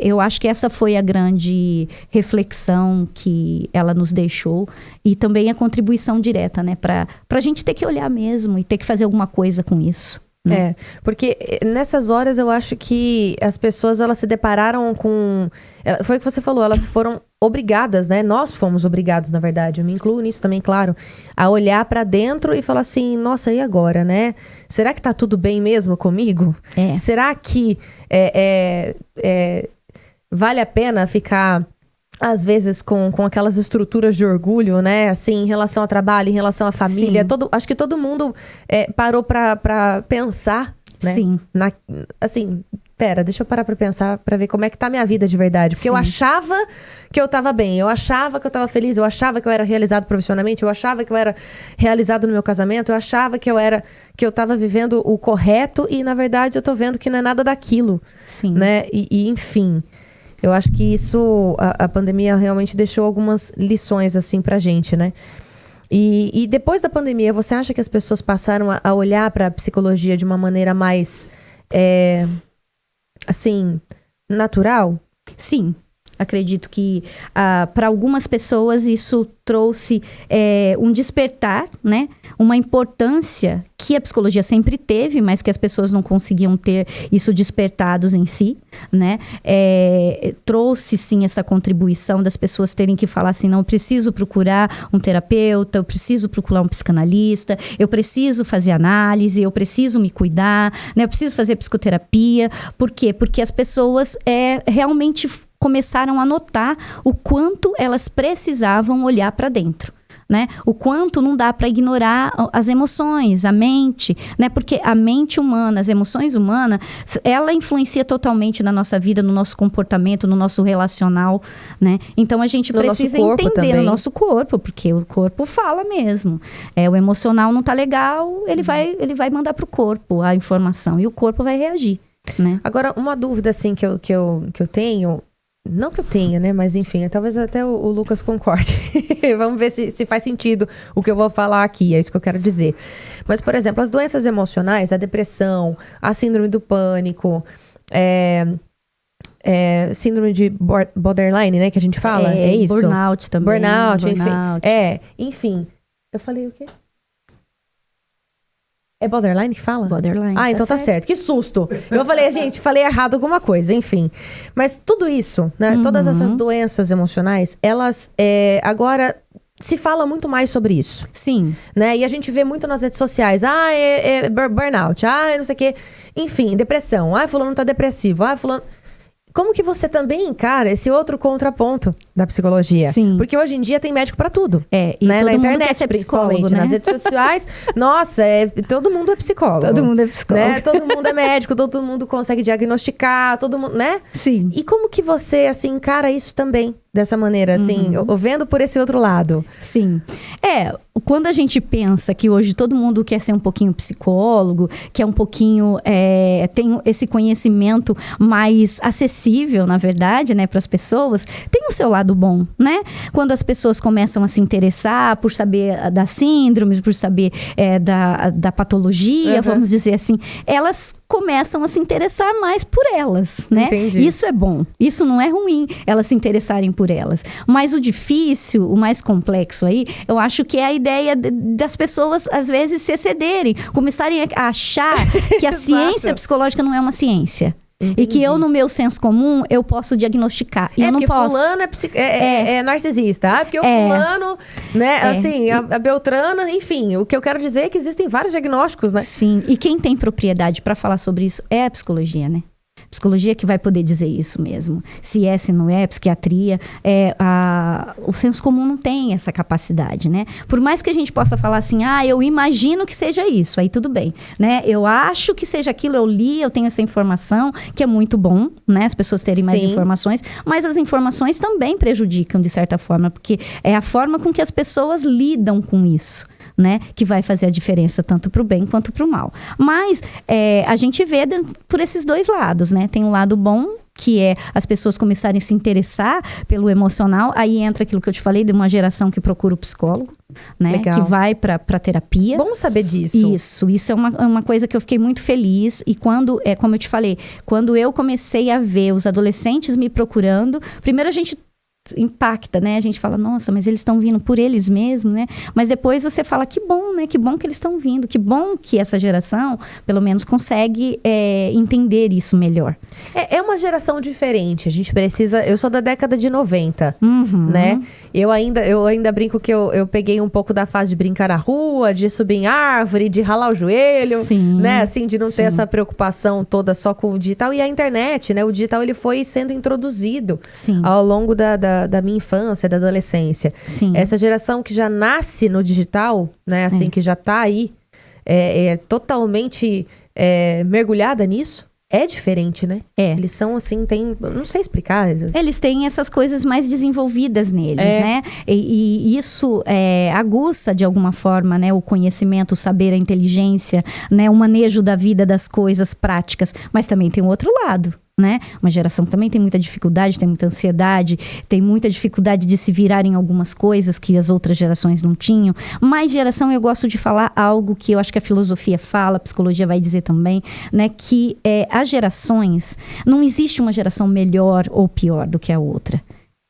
B: eu acho que essa foi a grande reflexão que ela nos deixou e também a contribuição direta, né? Pra gente ter que olhar mesmo e ter que fazer alguma coisa com isso. Né?
A: Porque nessas horas eu acho que as pessoas, elas se depararam com... Foi o que você falou, elas foram obrigadas, né? Nós fomos obrigados, na verdade, eu me incluo nisso também, claro, a olhar pra dentro e falar assim, nossa, e agora, né? Será que tá tudo bem mesmo comigo? Será que vale a pena ficar, às vezes, com aquelas estruturas de orgulho, né? Assim, em relação ao trabalho, em relação à família. Acho que todo mundo parou pra pensar, né?
B: Sim.
A: Assim, pera, deixa eu parar pra pensar, pra ver como é que tá a minha vida de verdade. Porque eu achava que eu tava bem, eu achava que eu tava feliz, eu achava que eu era realizado profissionalmente, eu achava que eu era realizado no meu casamento, eu achava que eu tava vivendo o correto e, na verdade, eu tô vendo que não é nada daquilo.
B: Sim.
A: Né? E enfim... Eu acho que isso, a pandemia realmente deixou algumas lições, assim, pra gente, né? E depois da pandemia, você acha que as pessoas passaram a olhar pra psicologia de uma maneira mais, assim, natural?
B: Sim. Acredito que para algumas pessoas isso trouxe um despertar, né? Uma importância que a psicologia sempre teve, mas que as pessoas não conseguiam ter isso despertados em si, né? Trouxe sim essa contribuição das pessoas terem que falar assim, não, eu preciso procurar um terapeuta, eu preciso procurar um psicanalista, eu preciso fazer análise, eu preciso me cuidar, né? Eu preciso fazer psicoterapia. Por quê? Porque as pessoas realmente começaram a notar o quanto elas precisavam olhar para dentro, né? O quanto não dá para ignorar as emoções, a mente, né? Porque a mente humana, as emoções humanas, ela influencia totalmente na nossa vida, no nosso comportamento, no nosso relacional, né? Então a gente precisa entender também. No nosso corpo, porque o corpo fala mesmo. O emocional não tá legal, ele vai mandar pro corpo a informação e o corpo vai reagir, né?
A: Agora, uma dúvida assim que eu tenho. Não que eu tenha, né? Mas enfim, talvez até o Lucas concorde. Vamos ver se faz sentido o que eu vou falar aqui. É isso que eu quero dizer. Mas, por exemplo, as doenças emocionais, a depressão, a síndrome do pânico, síndrome de borderline, né? Que a gente fala. É isso?
B: Burnout também.
A: Burnout. Enfim. Enfim. Eu falei o quê? É borderline que fala?
B: Borderline.
A: Ah, então tá certo. Que susto. Eu falei, gente, falei errado alguma coisa, enfim. Mas tudo isso, né? Todas essas doenças emocionais, elas agora se fala muito mais sobre isso.
B: Sim.
A: Né? E a gente vê muito nas redes sociais. Burnout. Não sei o quê. Enfim, depressão. Fulano tá depressivo. Fulano... Como que você também encara esse outro contraponto da psicologia?
B: Sim.
A: Porque hoje em dia tem médico pra tudo.
B: E
A: né?
B: todo
A: Na
B: mundo
A: internet,
B: quer ser psicólogo,
A: principalmente,
B: né?
A: nas redes sociais. Nossa, todo mundo é psicólogo.
B: Todo mundo é psicólogo.
A: Né? Todo mundo é médico, todo mundo consegue diagnosticar, todo mundo, né?
B: Sim.
A: E como que você, assim, encara isso também? dessa maneira, assim, vendo por esse outro lado.
B: Sim. Quando a gente pensa que hoje todo mundo quer ser um pouquinho psicólogo, quer um pouquinho, tem esse conhecimento mais acessível, na verdade, né, para as pessoas, tem o seu lado bom, né? Quando as pessoas começam a se interessar por saber das síndromes, por saber da patologia, vamos dizer assim, elas começam a se interessar mais por elas, né?
A: Entendi.
B: Isso é bom, isso não é ruim, elas se interessarem por elas. Mas o difícil, o mais complexo aí, eu acho que é a ideia das pessoas, às vezes, se excederem, começarem a achar que a ciência psicológica não é uma ciência. Entendi. E que eu, no meu senso comum, eu posso diagnosticar. E eu não posso.
A: Fulano é narcisista. Porque o fulano, né? Assim, a Beltrana, enfim. O que eu quero dizer é que existem vários diagnósticos, né?
B: Sim. E quem tem propriedade para falar sobre isso é a psicologia, né? Psicologia que vai poder dizer isso mesmo. Se não é, psiquiatria, o senso comum não tem essa capacidade, né? Por mais que a gente possa falar assim, eu imagino que seja isso, aí tudo bem, né? Eu acho que seja aquilo, eu li, eu tenho essa informação, que é muito bom, né? As pessoas terem mais informações, mas as informações também prejudicam, de certa forma, porque é a forma com que as pessoas lidam com isso, né, que vai fazer a diferença tanto para o bem quanto para o mal. Mas a gente vê por esses dois lados, né? Tem um lado bom, que é as pessoas começarem a se interessar pelo emocional. Aí entra aquilo que eu te falei, de uma geração que procura o psicólogo, né? Legal. Que vai para terapia.
A: Bom saber disso.
B: Isso é uma coisa que eu fiquei muito feliz. E quando, como eu te falei, quando eu comecei a ver os adolescentes me procurando, primeiro a gente impacta, né? A gente fala, nossa, mas eles estão vindo por eles mesmos, né? Mas depois você fala, que bom, né? Que bom que eles estão vindo, que bom que essa geração, pelo menos, consegue entender isso melhor.
A: É uma geração diferente, a gente precisa... Eu sou da década de 90, né? Eu ainda brinco que eu peguei um pouco da fase de brincar na rua, de subir em árvore, de ralar o joelho, né? Assim, de não ter essa preocupação toda só com o digital. E a internet, né? O digital, ele foi sendo introduzido ao longo da minha infância, da adolescência. Essa geração que já nasce no digital, né? Assim, que já tá aí, totalmente mergulhada nisso. É diferente, né? Eles são assim, não sei explicar.
B: Eles têm essas coisas mais desenvolvidas neles, né? E isso aguça, de alguma forma, né? O conhecimento, o saber, a inteligência, né? O manejo da vida, das coisas práticas. Mas também tem o outro lado, né? Uma geração que também tem muita dificuldade, tem muita ansiedade, tem muita dificuldade de se virar em algumas coisas que as outras gerações não tinham. Mas geração, eu gosto de falar algo que eu acho que a filosofia fala, a psicologia vai dizer também, né? Que as gerações, não existe uma geração melhor ou pior do que a outra.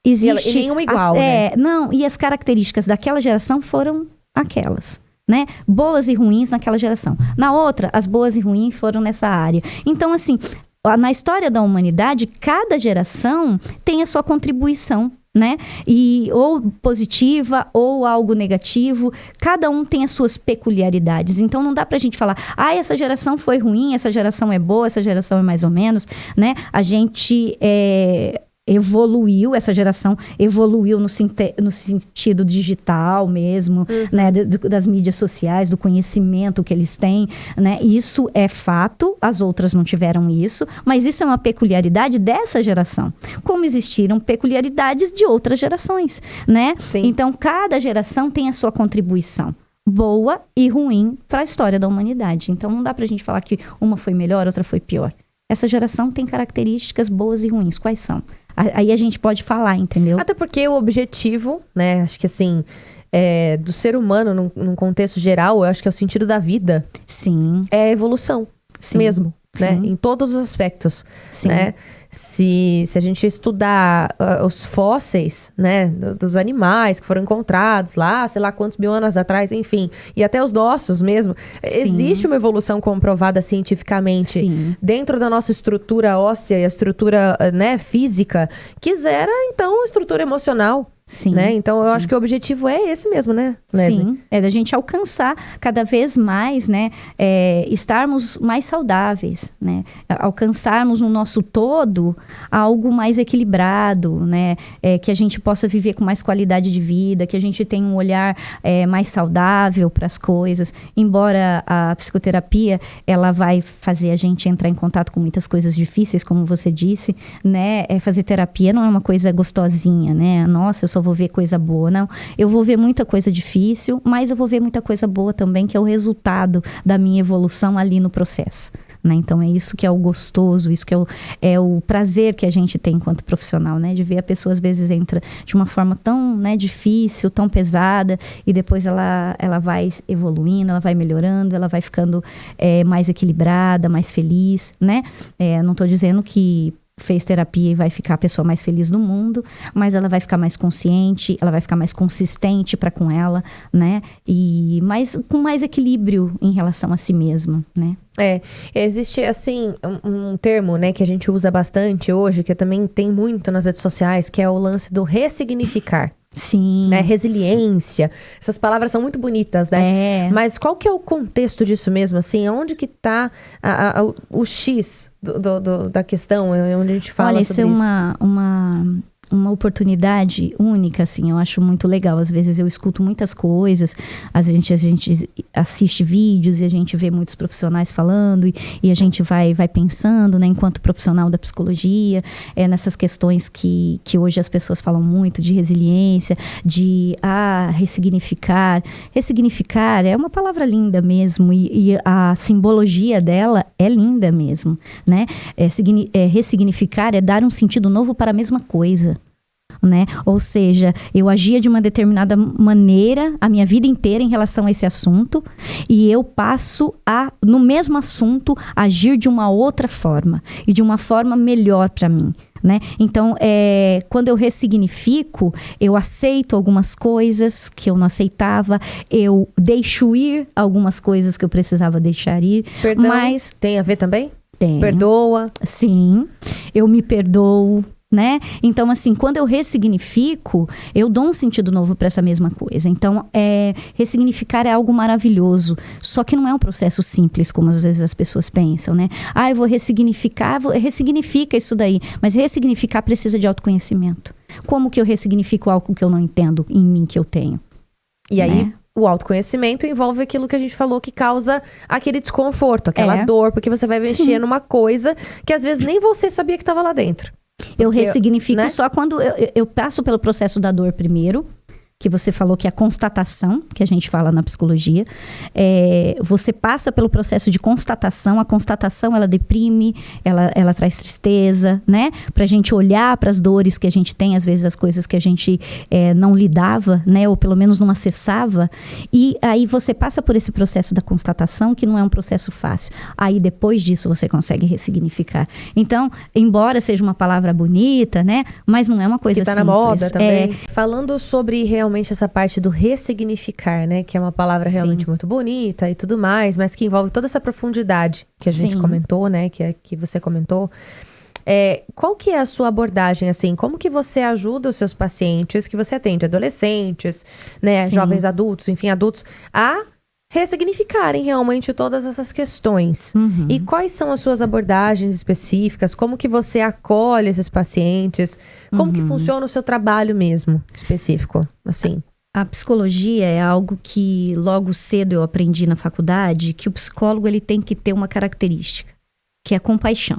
B: Existe
A: e nenhuma igual, né?
B: Não, e as características daquela geração foram aquelas, né? Boas e ruins naquela geração. Na outra, as boas e ruins foram nessa área. Então, assim, na história da humanidade, cada geração tem a sua contribuição, né? E ou positiva ou algo negativo, cada um tem as suas peculiaridades. Então não dá pra gente falar, essa geração foi ruim, essa geração é boa, essa geração é mais ou menos, né? A gente evoluiu, essa geração evoluiu no sentido digital mesmo, né, das mídias sociais, do conhecimento que eles têm, né, isso é fato, as outras não tiveram isso, mas isso é uma peculiaridade dessa geração, como existiram peculiaridades de outras gerações, né? Então cada geração tem a sua contribuição, boa e ruim, para a história da humanidade. Então não dá pra gente falar que uma foi melhor, outra foi pior. Essa geração tem características boas e ruins. Quais são? Aí a gente pode falar, entendeu?
A: Até porque o objetivo, né? Acho que assim, do ser humano, num contexto geral, eu acho que é o sentido da vida. É a evolução mesmo, né? Em todos os aspectos, né? Se a gente estudar os fósseis, né, dos animais que foram encontrados lá, sei lá quantos mil anos atrás, enfim, e até os nossos mesmo, existe uma evolução comprovada cientificamente dentro da nossa estrutura óssea e a estrutura, né, física, que zera, então, a estrutura emocional.
B: Sim,
A: né? Então, eu acho que o objetivo é esse mesmo, né, Leslie?
B: Sim, é da gente alcançar cada vez mais, né? Estarmos mais saudáveis, né? Alcançarmos no nosso todo algo mais equilibrado, né? Que a gente possa viver com mais qualidade de vida, que a gente tenha um olhar mais saudável para as coisas. Embora a psicoterapia, ela vai fazer a gente entrar em contato com muitas coisas difíceis, como você disse, né? Fazer terapia não é uma coisa gostosinha, né? Nossa, eu só vou ver coisa boa. Não, eu vou ver muita coisa difícil, mas eu vou ver muita coisa boa também, que é o resultado da minha evolução ali no processo, né? Então é isso que é o gostoso, isso que é o prazer que a gente tem enquanto profissional, né? De ver a pessoa às vezes entra de uma forma tão, né, difícil, tão pesada, e depois ela vai evoluindo, ela vai melhorando, ela vai ficando mais equilibrada, mais feliz, né? Não estou dizendo que fez terapia e vai ficar a pessoa mais feliz do mundo, mas ela vai ficar mais consciente, ela vai ficar mais consistente para com ela, né? E com mais equilíbrio em relação a si mesma, né?
A: Existe, assim, um termo, né, que a gente usa bastante hoje, que também tem muito nas redes sociais, que é o lance do ressignificar.
B: Sim.
A: Né? Resiliência. Essas palavras são muito bonitas, né? Mas qual que é o contexto disso mesmo, assim? Onde que tá o X da questão, onde a gente fala sobre isso?
B: Olha, isso é uma oportunidade única, assim, eu acho muito legal. Às vezes eu escuto muitas coisas, a gente assiste vídeos e a gente vê muitos profissionais falando e a gente vai pensando, né, enquanto profissional da psicologia, nessas questões que hoje as pessoas falam muito, de resiliência, de ressignificar. Ressignificar é uma palavra linda mesmo e a simbologia dela é linda mesmo, né? Ressignificar é dar um sentido novo para a mesma coisa. Né? Ou seja, eu agia de uma determinada maneira a minha vida inteira em relação a esse assunto e eu passo no mesmo assunto, agir de uma outra forma e de uma forma melhor para mim, né? Então, quando eu ressignifico, eu aceito algumas coisas que eu não aceitava, eu deixo ir algumas coisas que eu precisava deixar ir.
A: Perdão,
B: mas
A: tem a ver também?
B: Tem.
A: Perdoa?
B: Sim, eu me perdoo. Né? Então, assim, quando eu ressignifico, eu dou um sentido novo para essa mesma coisa. Então, ressignificar é algo maravilhoso. Só que não é um processo simples, como às vezes as pessoas pensam, né? Eu vou ressignificar, ressignifica isso daí. Mas ressignificar precisa de autoconhecimento. Como que eu ressignifico algo que eu não entendo em mim, que eu tenho?
A: E aí, o autoconhecimento envolve aquilo que a gente falou que causa aquele desconforto, aquela dor, porque você vai mexer numa coisa que às vezes nem você sabia que estava lá dentro.
B: Eu ressignifico só quando eu passo pelo processo da dor primeiro, que você falou que é a constatação, que a gente fala na psicologia. Você passa pelo processo de constatação. A constatação, ela deprime, ela traz tristeza, né? Pra gente olhar para as dores que a gente tem, às vezes as coisas que a gente não lidava, né? Ou pelo menos não acessava. E aí você passa por esse processo da constatação, que não é um processo fácil. Aí depois disso você consegue ressignificar. Então, embora seja uma palavra bonita, né? Mas não é uma coisa
A: que tá
B: simples.
A: Na moda também. Falando sobre realmente essa parte do ressignificar, né? Que é uma palavra realmente muito bonita e tudo mais, mas que envolve toda essa profundidade que a gente comentou, né? Que você comentou. Qual que é a sua abordagem, assim? Como que você ajuda os seus pacientes, que você atende adolescentes, né? Jovens adultos, enfim, adultos, a ressignificarem realmente todas essas questões. E quais são as suas abordagens específicas? Como que você acolhe esses pacientes? Como que funciona o seu trabalho mesmo, específico, assim?
B: A psicologia é algo que logo cedo eu aprendi na faculdade, que o psicólogo ele tem que ter uma característica, que é a compaixão.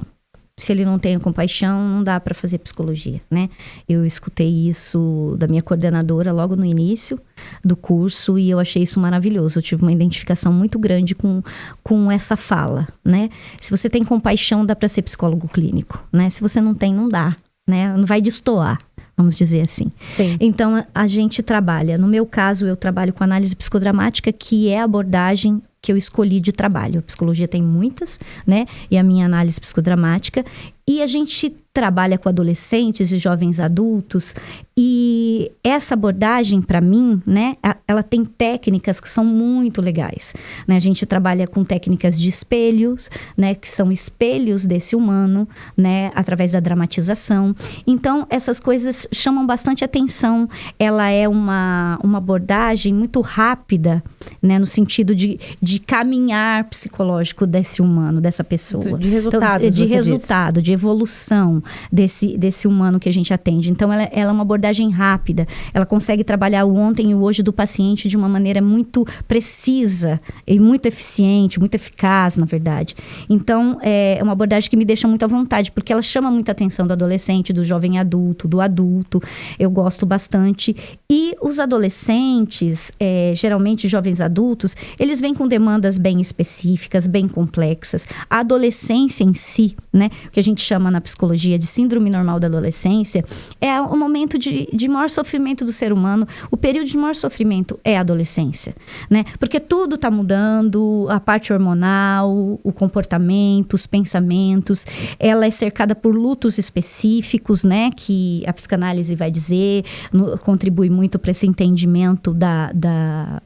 B: Se ele não tem a compaixão, não dá para fazer psicologia, né? Eu escutei isso da minha coordenadora logo no início do curso e eu achei isso maravilhoso. Eu tive uma identificação muito grande com essa fala, né? Se você tem compaixão, dá para ser psicólogo clínico, né? Se você não tem, não dá, né? Não vai destoar, vamos dizer assim.
A: Sim.
B: Então, a gente trabalha, no meu caso, eu trabalho com análise psicodramática, que é a abordagem que eu escolhi de trabalho. A psicologia tem muitas, né? E a minha análise psicodramática. E a gente trabalha com adolescentes e jovens adultos. E essa abordagem, para mim, né, ela tem técnicas que são muito legais, né? A gente trabalha com técnicas de espelhos, né, que são espelhos desse humano, né, através da dramatização. Então, essas coisas chamam bastante atenção. Ela é uma abordagem muito rápida, né, no sentido de caminhar psicológico desse humano, dessa pessoa.
A: De resultado,
B: então, de resultado, de evolução desse humano que a gente atende. Então, ela é uma abordagem rápida. Ela consegue trabalhar o ontem e o hoje do paciente de uma maneira muito precisa e muito eficiente, muito eficaz, na verdade. Então, é uma abordagem que me deixa muito à vontade, porque ela chama muita atenção do adolescente, do jovem adulto, do adulto. Eu gosto bastante. E os adolescentes, geralmente jovens adultos, eles vêm com demandas bem específicas, bem complexas. A adolescência em si, né, o que a gente chama na psicologia de síndrome normal da adolescência, é o momento de maior sofrimento do ser humano. O período de maior sofrimento é a adolescência, né? Porque tudo está mudando, a parte hormonal, o comportamento, os pensamentos. Ela é cercada por lutos específicos, né, que a psicanálise vai dizer, contribui muito para esse entendimento da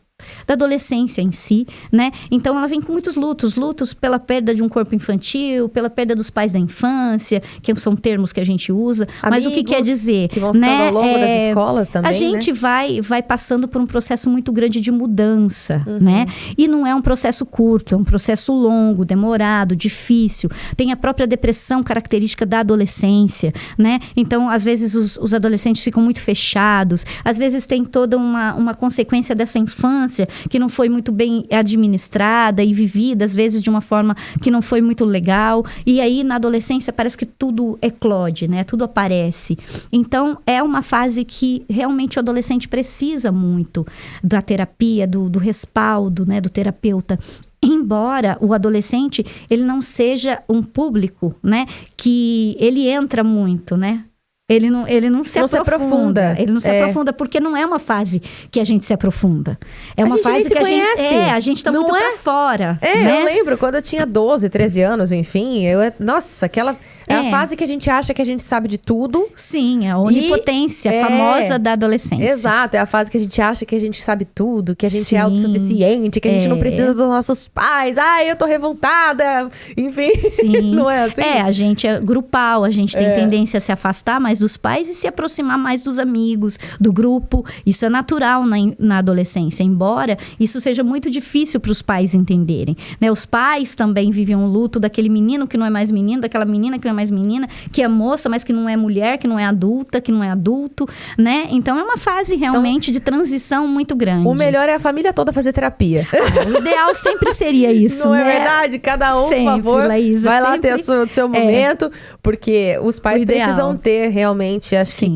B: adolescência em si, né? Então ela vem com muitos lutos pela perda de um corpo infantil, pela perda dos pais da infância, que são termos que a gente usa. Mas o que quer dizer?
A: Que vão ficando, né, ao longo das escolas também,
B: a gente, né, vai passando por um processo muito grande de mudança,
A: uhum,
B: né? E não é um processo curto, é um processo longo, demorado, difícil. Tem a própria depressão característica da adolescência, né? Então, às vezes, os adolescentes ficam muito fechados. Às vezes tem toda uma consequência dessa infância que não foi muito bem administrada e vivida, às vezes de uma forma que não foi muito legal. E aí, na adolescência, parece que tudo eclode, né? Tudo aparece. Então, é uma fase que realmente o adolescente precisa muito da terapia, do respaldo, né, do terapeuta. Embora o adolescente, ele não seja um público, né, que ele entra muito, né? Ele não se aprofunda. Ele não se aprofunda, porque não é uma fase que a gente se aprofunda. É uma fase que a gente tá muito pra fora. Né?
A: Eu lembro quando eu tinha 12, 13 anos, enfim. Nossa, aquela... É a fase que a gente acha que a gente sabe de tudo.
B: Sim, a onipotência famosa da adolescência.
A: Exato, é a fase que a gente acha que a gente sabe tudo, que a gente é autossuficiente, que a gente não precisa dos nossos pais. Ai, eu tô revoltada. Enfim,
B: sim.
A: Não é assim?
B: A gente é grupal, a gente tem tendência a se afastar mais dos pais e se aproximar mais dos amigos, do grupo. Isso é natural na adolescência, embora isso seja muito difícil para os pais entenderem, né? Os pais também vivem um luto daquele menino que não é mais menino, daquela menina que não é mais menina, que é moça, mas que não é mulher, que não é adulta, que não é adulto, né? Então é uma fase realmente de transição muito grande.
A: O melhor é a família toda fazer terapia.
B: O ideal sempre seria isso,
A: não,
B: né?
A: É verdade? Cada um,
B: sempre,
A: por favor,
B: Laísa,
A: vai lá ter o seu momento, porque os pais precisam ter realmente, acho que,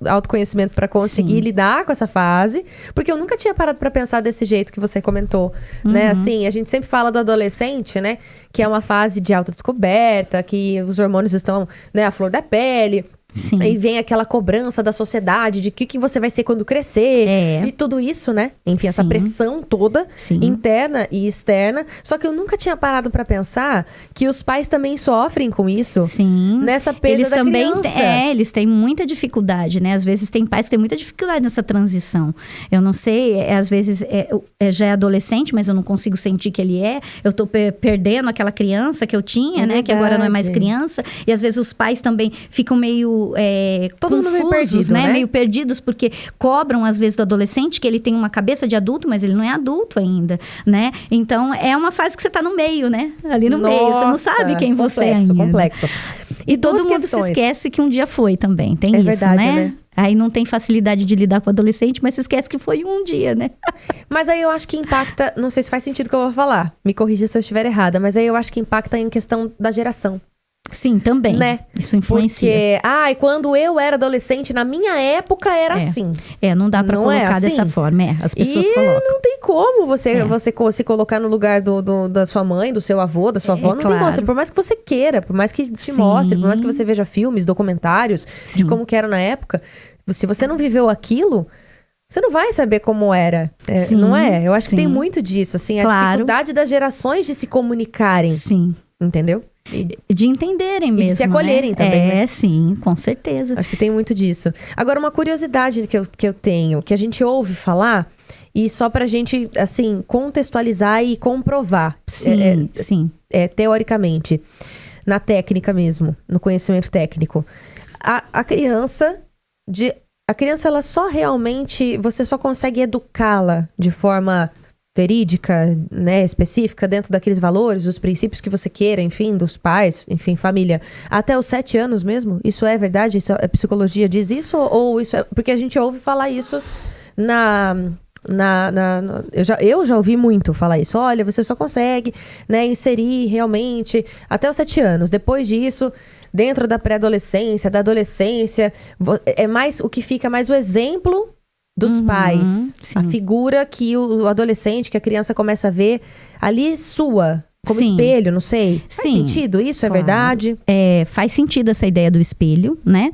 A: autoconhecimento para conseguir lidar com essa fase, porque eu nunca tinha parado para pensar desse jeito que você comentou, né? Assim, a gente sempre fala do adolescente, né? Que é uma fase de autodescoberta, que os hormônios estão, né, à flor da pele.
B: Sim.
A: Aí vem aquela cobrança da sociedade de o que você vai ser quando crescer. E tudo isso, né? Enfim, essa pressão toda, interna e externa. Só que eu nunca tinha parado pra pensar que os pais também sofrem com isso.
B: Sim.
A: Nessa perda da criança.
B: Eles têm muita dificuldade, né? Às vezes tem pais que têm muita dificuldade nessa transição. Eu não sei, às vezes já é adolescente, mas eu não consigo sentir que ele é. Eu tô perdendo aquela criança que eu tinha, né? Que agora não é mais criança. E às vezes os pais também ficam meio
A: todo
B: confusos,
A: mundo meio perdido, né?
B: Meio perdidos, porque cobram às vezes do adolescente que ele tem uma cabeça de adulto, mas ele não é adulto ainda, né? Então é uma fase que você tá no meio, né? Ali no meio, você não sabe quem você é ainda.
A: Complexo.
B: E todo mundo se esquece que um dia foi também, tem isso,
A: verdade,
B: né? Aí não tem facilidade de lidar com o adolescente, mas se esquece que foi um dia, né?
A: Mas aí eu acho que impacta, não sei se faz sentido o que eu vou falar, me corrija se eu estiver errada, mas aí eu acho que impacta em questão da geração.
B: Sim, também.
A: Né?
B: Isso influencia.
A: Porque, quando eu era adolescente, na minha época era assim.
B: Não dá pra colocar
A: assim
B: dessa forma, as pessoas colocam.
A: Não tem como você se colocar no lugar da sua mãe, do seu avô, da sua avó. Não tem como. Por mais que você queira, por mais que te mostre, por mais que você veja filmes, documentários de como que era na época, se você não viveu aquilo, você não vai saber como era, não é? Eu acho que tem muito disso, assim, a dificuldade das gerações de se comunicarem.
B: Sim.
A: Entendeu?
B: de entenderem mesmo,
A: de se acolherem também, né?
B: Sim, com certeza.
A: Acho que tem muito disso. Agora, uma curiosidade que eu tenho, que a gente ouve falar, e só pra gente, assim, contextualizar e comprovar.
B: Sim, sim.
A: Teoricamente, na técnica mesmo, no conhecimento técnico. A criança, ela só realmente, você só consegue educá-la de forma verídica, né, específica, dentro daqueles valores, dos princípios que você queira, enfim, dos pais, enfim, família, até os 7 anos mesmo? Isso é verdade? Isso, a psicologia diz isso? Ou isso é... Porque a gente ouve falar isso eu já ouvi muito falar isso. Olha, você só consegue, né, inserir realmente até os 7 anos. Depois disso, dentro da pré-adolescência, da adolescência, é mais o que fica mais o exemplo dos pais.
B: Sim.
A: A figura que o adolescente, que a criança começa a ver ali sua, como espelho, não sei. Faz sentido isso?
B: Claro.
A: É verdade?
B: Faz sentido essa ideia do espelho, né?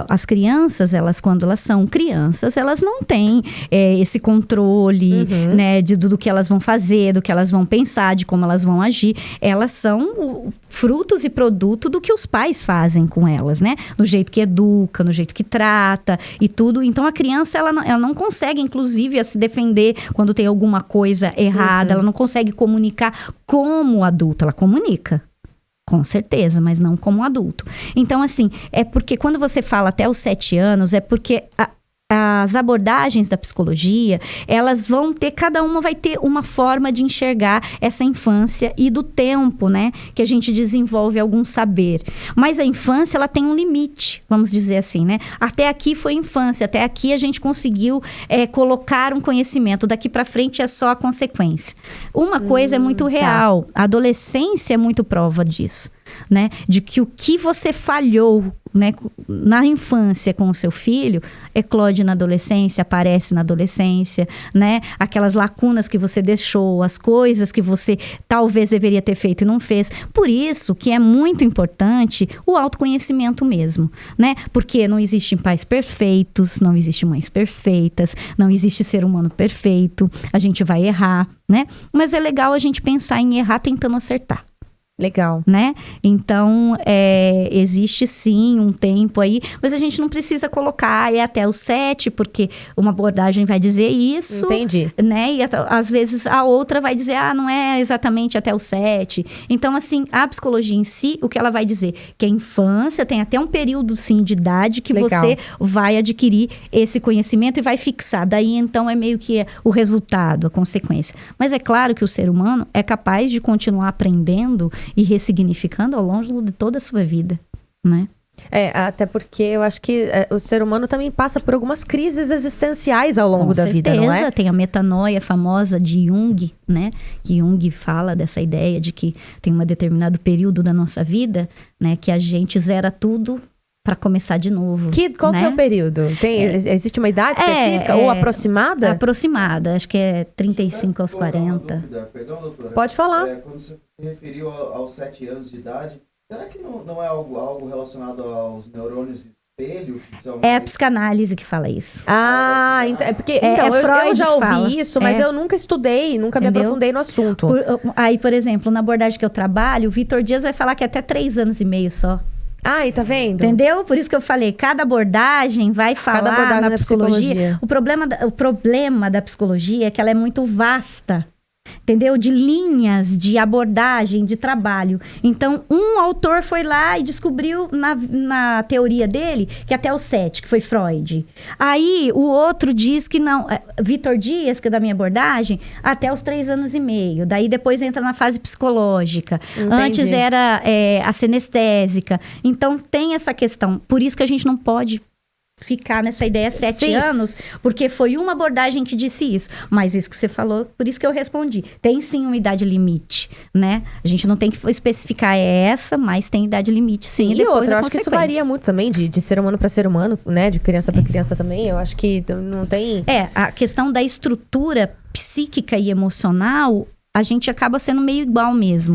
B: As crianças, quando elas são crianças, elas não têm esse controle, né? Do que elas vão fazer, do que elas vão pensar, de como elas vão agir. Elas são frutos e produto do que os pais fazem com elas, né? No jeito que educa, no jeito que trata e tudo. Então, a criança, ela não consegue, inclusive, se defender quando tem alguma coisa errada. Ela não consegue comunicar como adulto. Ela comunica, com certeza, mas não como adulto. Então, assim, é porque quando você fala até os 7 anos, é porque as abordagens da psicologia, elas vão ter, cada uma vai ter uma forma de enxergar essa infância e do tempo, né? Que a gente desenvolve algum saber. Mas a infância, ela tem um limite, vamos dizer assim, né? Até aqui foi infância, até aqui a gente conseguiu colocar um conhecimento, daqui para frente é só a consequência. Uma coisa é muito real, a adolescência é muito prova disso, né? De que o que você falhou, né, na infância com o seu filho, eclode na adolescência, aparece na adolescência, né? Aquelas lacunas que você deixou, as coisas que você talvez deveria ter feito e não fez. Por isso que é muito importante o autoconhecimento mesmo, né? Porque não existem pais perfeitos, não existem mães perfeitas, não existe ser humano perfeito, a gente vai errar, né? Mas é legal a gente pensar em errar tentando acertar.
A: Legal.
B: Né? Então, existe sim um tempo aí, mas a gente não precisa colocar até os 7, porque uma abordagem vai dizer isso.
A: Entendi.
B: Né? E às vezes a outra vai dizer, não é exatamente até os 7. Então, assim, a psicologia em si, o que ela vai dizer? Que a infância tem até um período, sim, de idade que
A: Legal.
B: Você vai adquirir esse conhecimento e vai fixar. Daí, então, é meio que o resultado, a consequência. Mas é claro que o ser humano é capaz de continuar aprendendo e ressignificando ao longo de toda a sua vida, né?
A: Até porque eu acho que o ser humano também passa por algumas crises existenciais ao longo da vida, não é?
B: Tem a metanoia famosa de Jung, né? Que Jung fala dessa ideia de que tem um determinado período da nossa vida, né? Que a gente zera tudo para começar de novo.
A: Qual
B: né?
A: que é o período? Existe uma idade específica ou aproximada?
B: Aproximada, acho que é 35 aos 40.
C: Perdão, doutora.
A: Pode falar.
C: Quando você se referiu aos 7 anos de idade, será que não é algo relacionado aos neurônios espelho? Que são
B: a psicanálise que fala isso.
A: Eu já ouvi isso, mas eu nunca estudei, nunca me aprofundei no assunto.
B: Aí, por exemplo, na abordagem que eu trabalho, o Vitor Dias vai falar que é até 3 anos e meio só.
A: E tá vendo?
B: Entendeu? Por isso que eu falei, cada abordagem vai falar na psicologia. O problema da psicologia é que ela é muito vasta. Entendeu? De linhas, de abordagem, de trabalho. Então, um autor foi lá e descobriu na teoria dele que até os 7, que foi Freud. Aí, o outro diz que não. Vitor Dias, que é da minha abordagem, até os 3 anos e meio. Daí, depois entra na fase psicológica.
A: Entendi.
B: Antes era a senestésica. Então, tem essa questão. Por isso que a gente não pode ficar nessa ideia 7 anos, porque foi uma abordagem que disse isso. Mas isso que você falou, por isso que eu respondi. Tem sim uma idade limite, né? A gente não tem que especificar essa, mas tem idade limite sim.
A: E outra, eu acho que isso varia muito também, de ser humano para ser humano, né? De criança para criança também. Eu acho que não tem...
B: A questão da estrutura psíquica e emocional, a gente acaba sendo meio igual mesmo.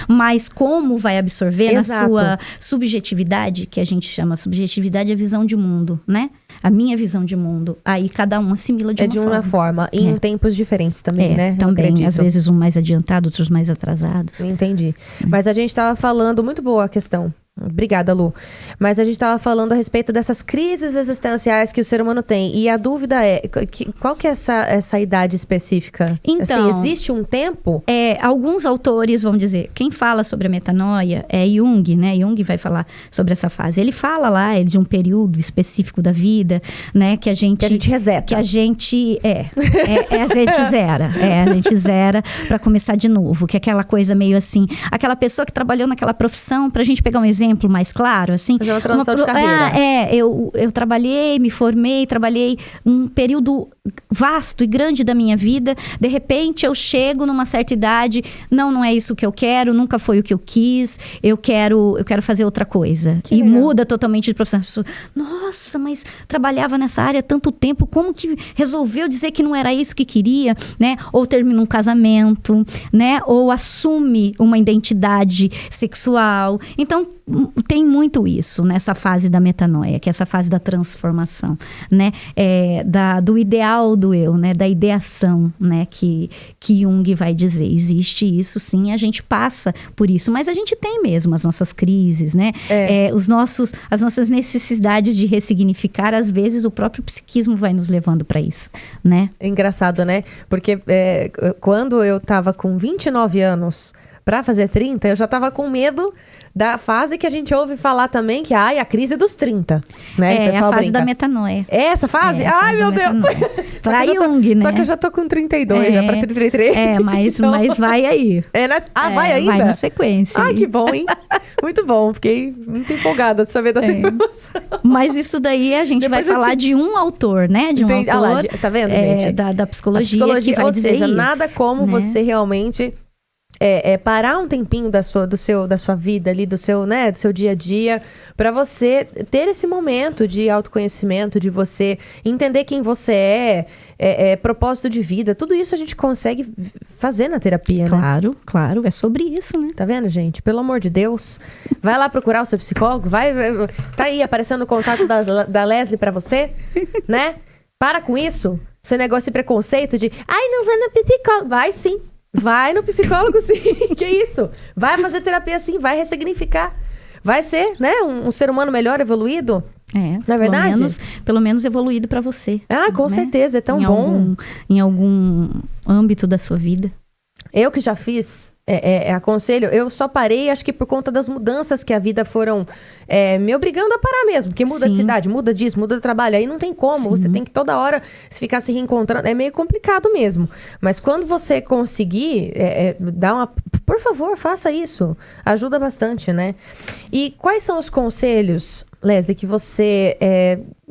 B: Mas como vai absorver na sua subjetividade, que a gente chama subjetividade, a visão de mundo, né? a minha visão de mundo. Aí cada um assimila de uma forma.
A: E em tempos diferentes também, né?
B: Também, às vezes um mais adiantado, outros mais atrasados.
A: Entendi. Mas a gente tava falando, muito boa a questão. Obrigada, Lu. Mas a gente estava falando a respeito dessas crises existenciais que o ser humano tem. E a dúvida é, qual que é essa idade específica?
B: Então,
A: assim, existe um tempo?
B: Alguns autores vão dizer, quem fala sobre a metanoia é Jung, né? Jung vai falar sobre essa fase. Ele fala lá de um período específico da vida, né? Que a gente reseta. Que a gente a gente zera. A gente zera para começar de novo. Que é aquela coisa meio assim, aquela pessoa que trabalhou naquela profissão, pra gente pegar um exemplo mais claro, assim.
A: Fazer uma transição de carreira.
B: Eu trabalhei, me formei, trabalhei um período vasto e grande da minha vida. De repente, eu chego numa certa idade, não é isso que eu quero, nunca foi o que eu quis, eu quero fazer outra coisa. E muda totalmente de profissão. Nossa, mas trabalhava nessa área há tanto tempo, como que resolveu dizer que não era isso que queria, né? Ou termina um casamento, né? Ou assume uma identidade sexual. Então, tem muito isso nessa fase da metanoia, que é essa fase da transformação, né? Do ideal do eu, né? Da ideação, né? Que Jung vai dizer. Existe isso, sim, a gente passa por isso, mas a gente tem mesmo as nossas crises, né? As nossas necessidades de ressignificar, às vezes o próprio psiquismo vai nos levando para isso, né?
A: É engraçado, né? Porque quando eu tava com 29 anos para fazer 30, eu já tava com medo da fase que a gente ouve falar também, que a crise dos 30, né?
B: É a fase da metanoia.
A: É essa fase? Ai, meu Deus!
B: Pra Jung, né?
A: Só que eu já tô com 32, já pra 33.
B: Mas
A: então...
B: vai aí.
A: Vai ainda?
B: Vai na sequência.
A: Que bom, hein? Muito bom, fiquei muito empolgada de saber dessa informação.
B: Mas isso daí a gente vai falar de um autor, né? De um autor.
A: Tá vendo, gente?
B: Da psicologia, que vai
A: ou
B: seja,
A: isso, nada como você realmente... parar um tempinho da sua vida ali, do seu dia a dia, para você ter esse momento de autoconhecimento, de você entender quem você propósito de vida. Tudo isso a gente consegue fazer na terapia, né?
B: Claro, é sobre isso, né?
A: Tá vendo, gente? Pelo amor de Deus. Vai lá procurar o seu psicólogo, tá aí aparecendo o contato da Leslie para você, né? Para com isso. Esse negócio de preconceito de, não vai no psicólogo. Vai sim. Vai no psicólogo, sim. Que isso? Vai fazer terapia, sim. Vai ressignificar. Vai ser, né? Um ser humano melhor, evoluído. Não é verdade?
B: Pelo menos evoluído pra você.
A: Com certeza. É tão bom.
B: Em algum âmbito da sua vida.
A: Eu que já fiz, aconselho, eu só parei, acho que por conta das mudanças que a vida foram me obrigando a parar mesmo. Porque muda de cidade, muda disso, muda de trabalho. Aí não tem como, você tem que toda hora ficar se reencontrando. É meio complicado mesmo. Mas quando você conseguir, por favor, faça isso. Ajuda bastante, né? E quais são os conselhos, Leslie, que você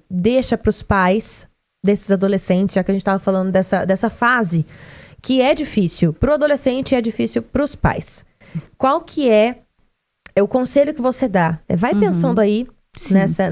A: deixa para os pais desses adolescentes, já que a gente estava falando dessa fase que é difícil pro adolescente e é difícil pros pais. Qual que é o conselho que você dá? Vai pensando aí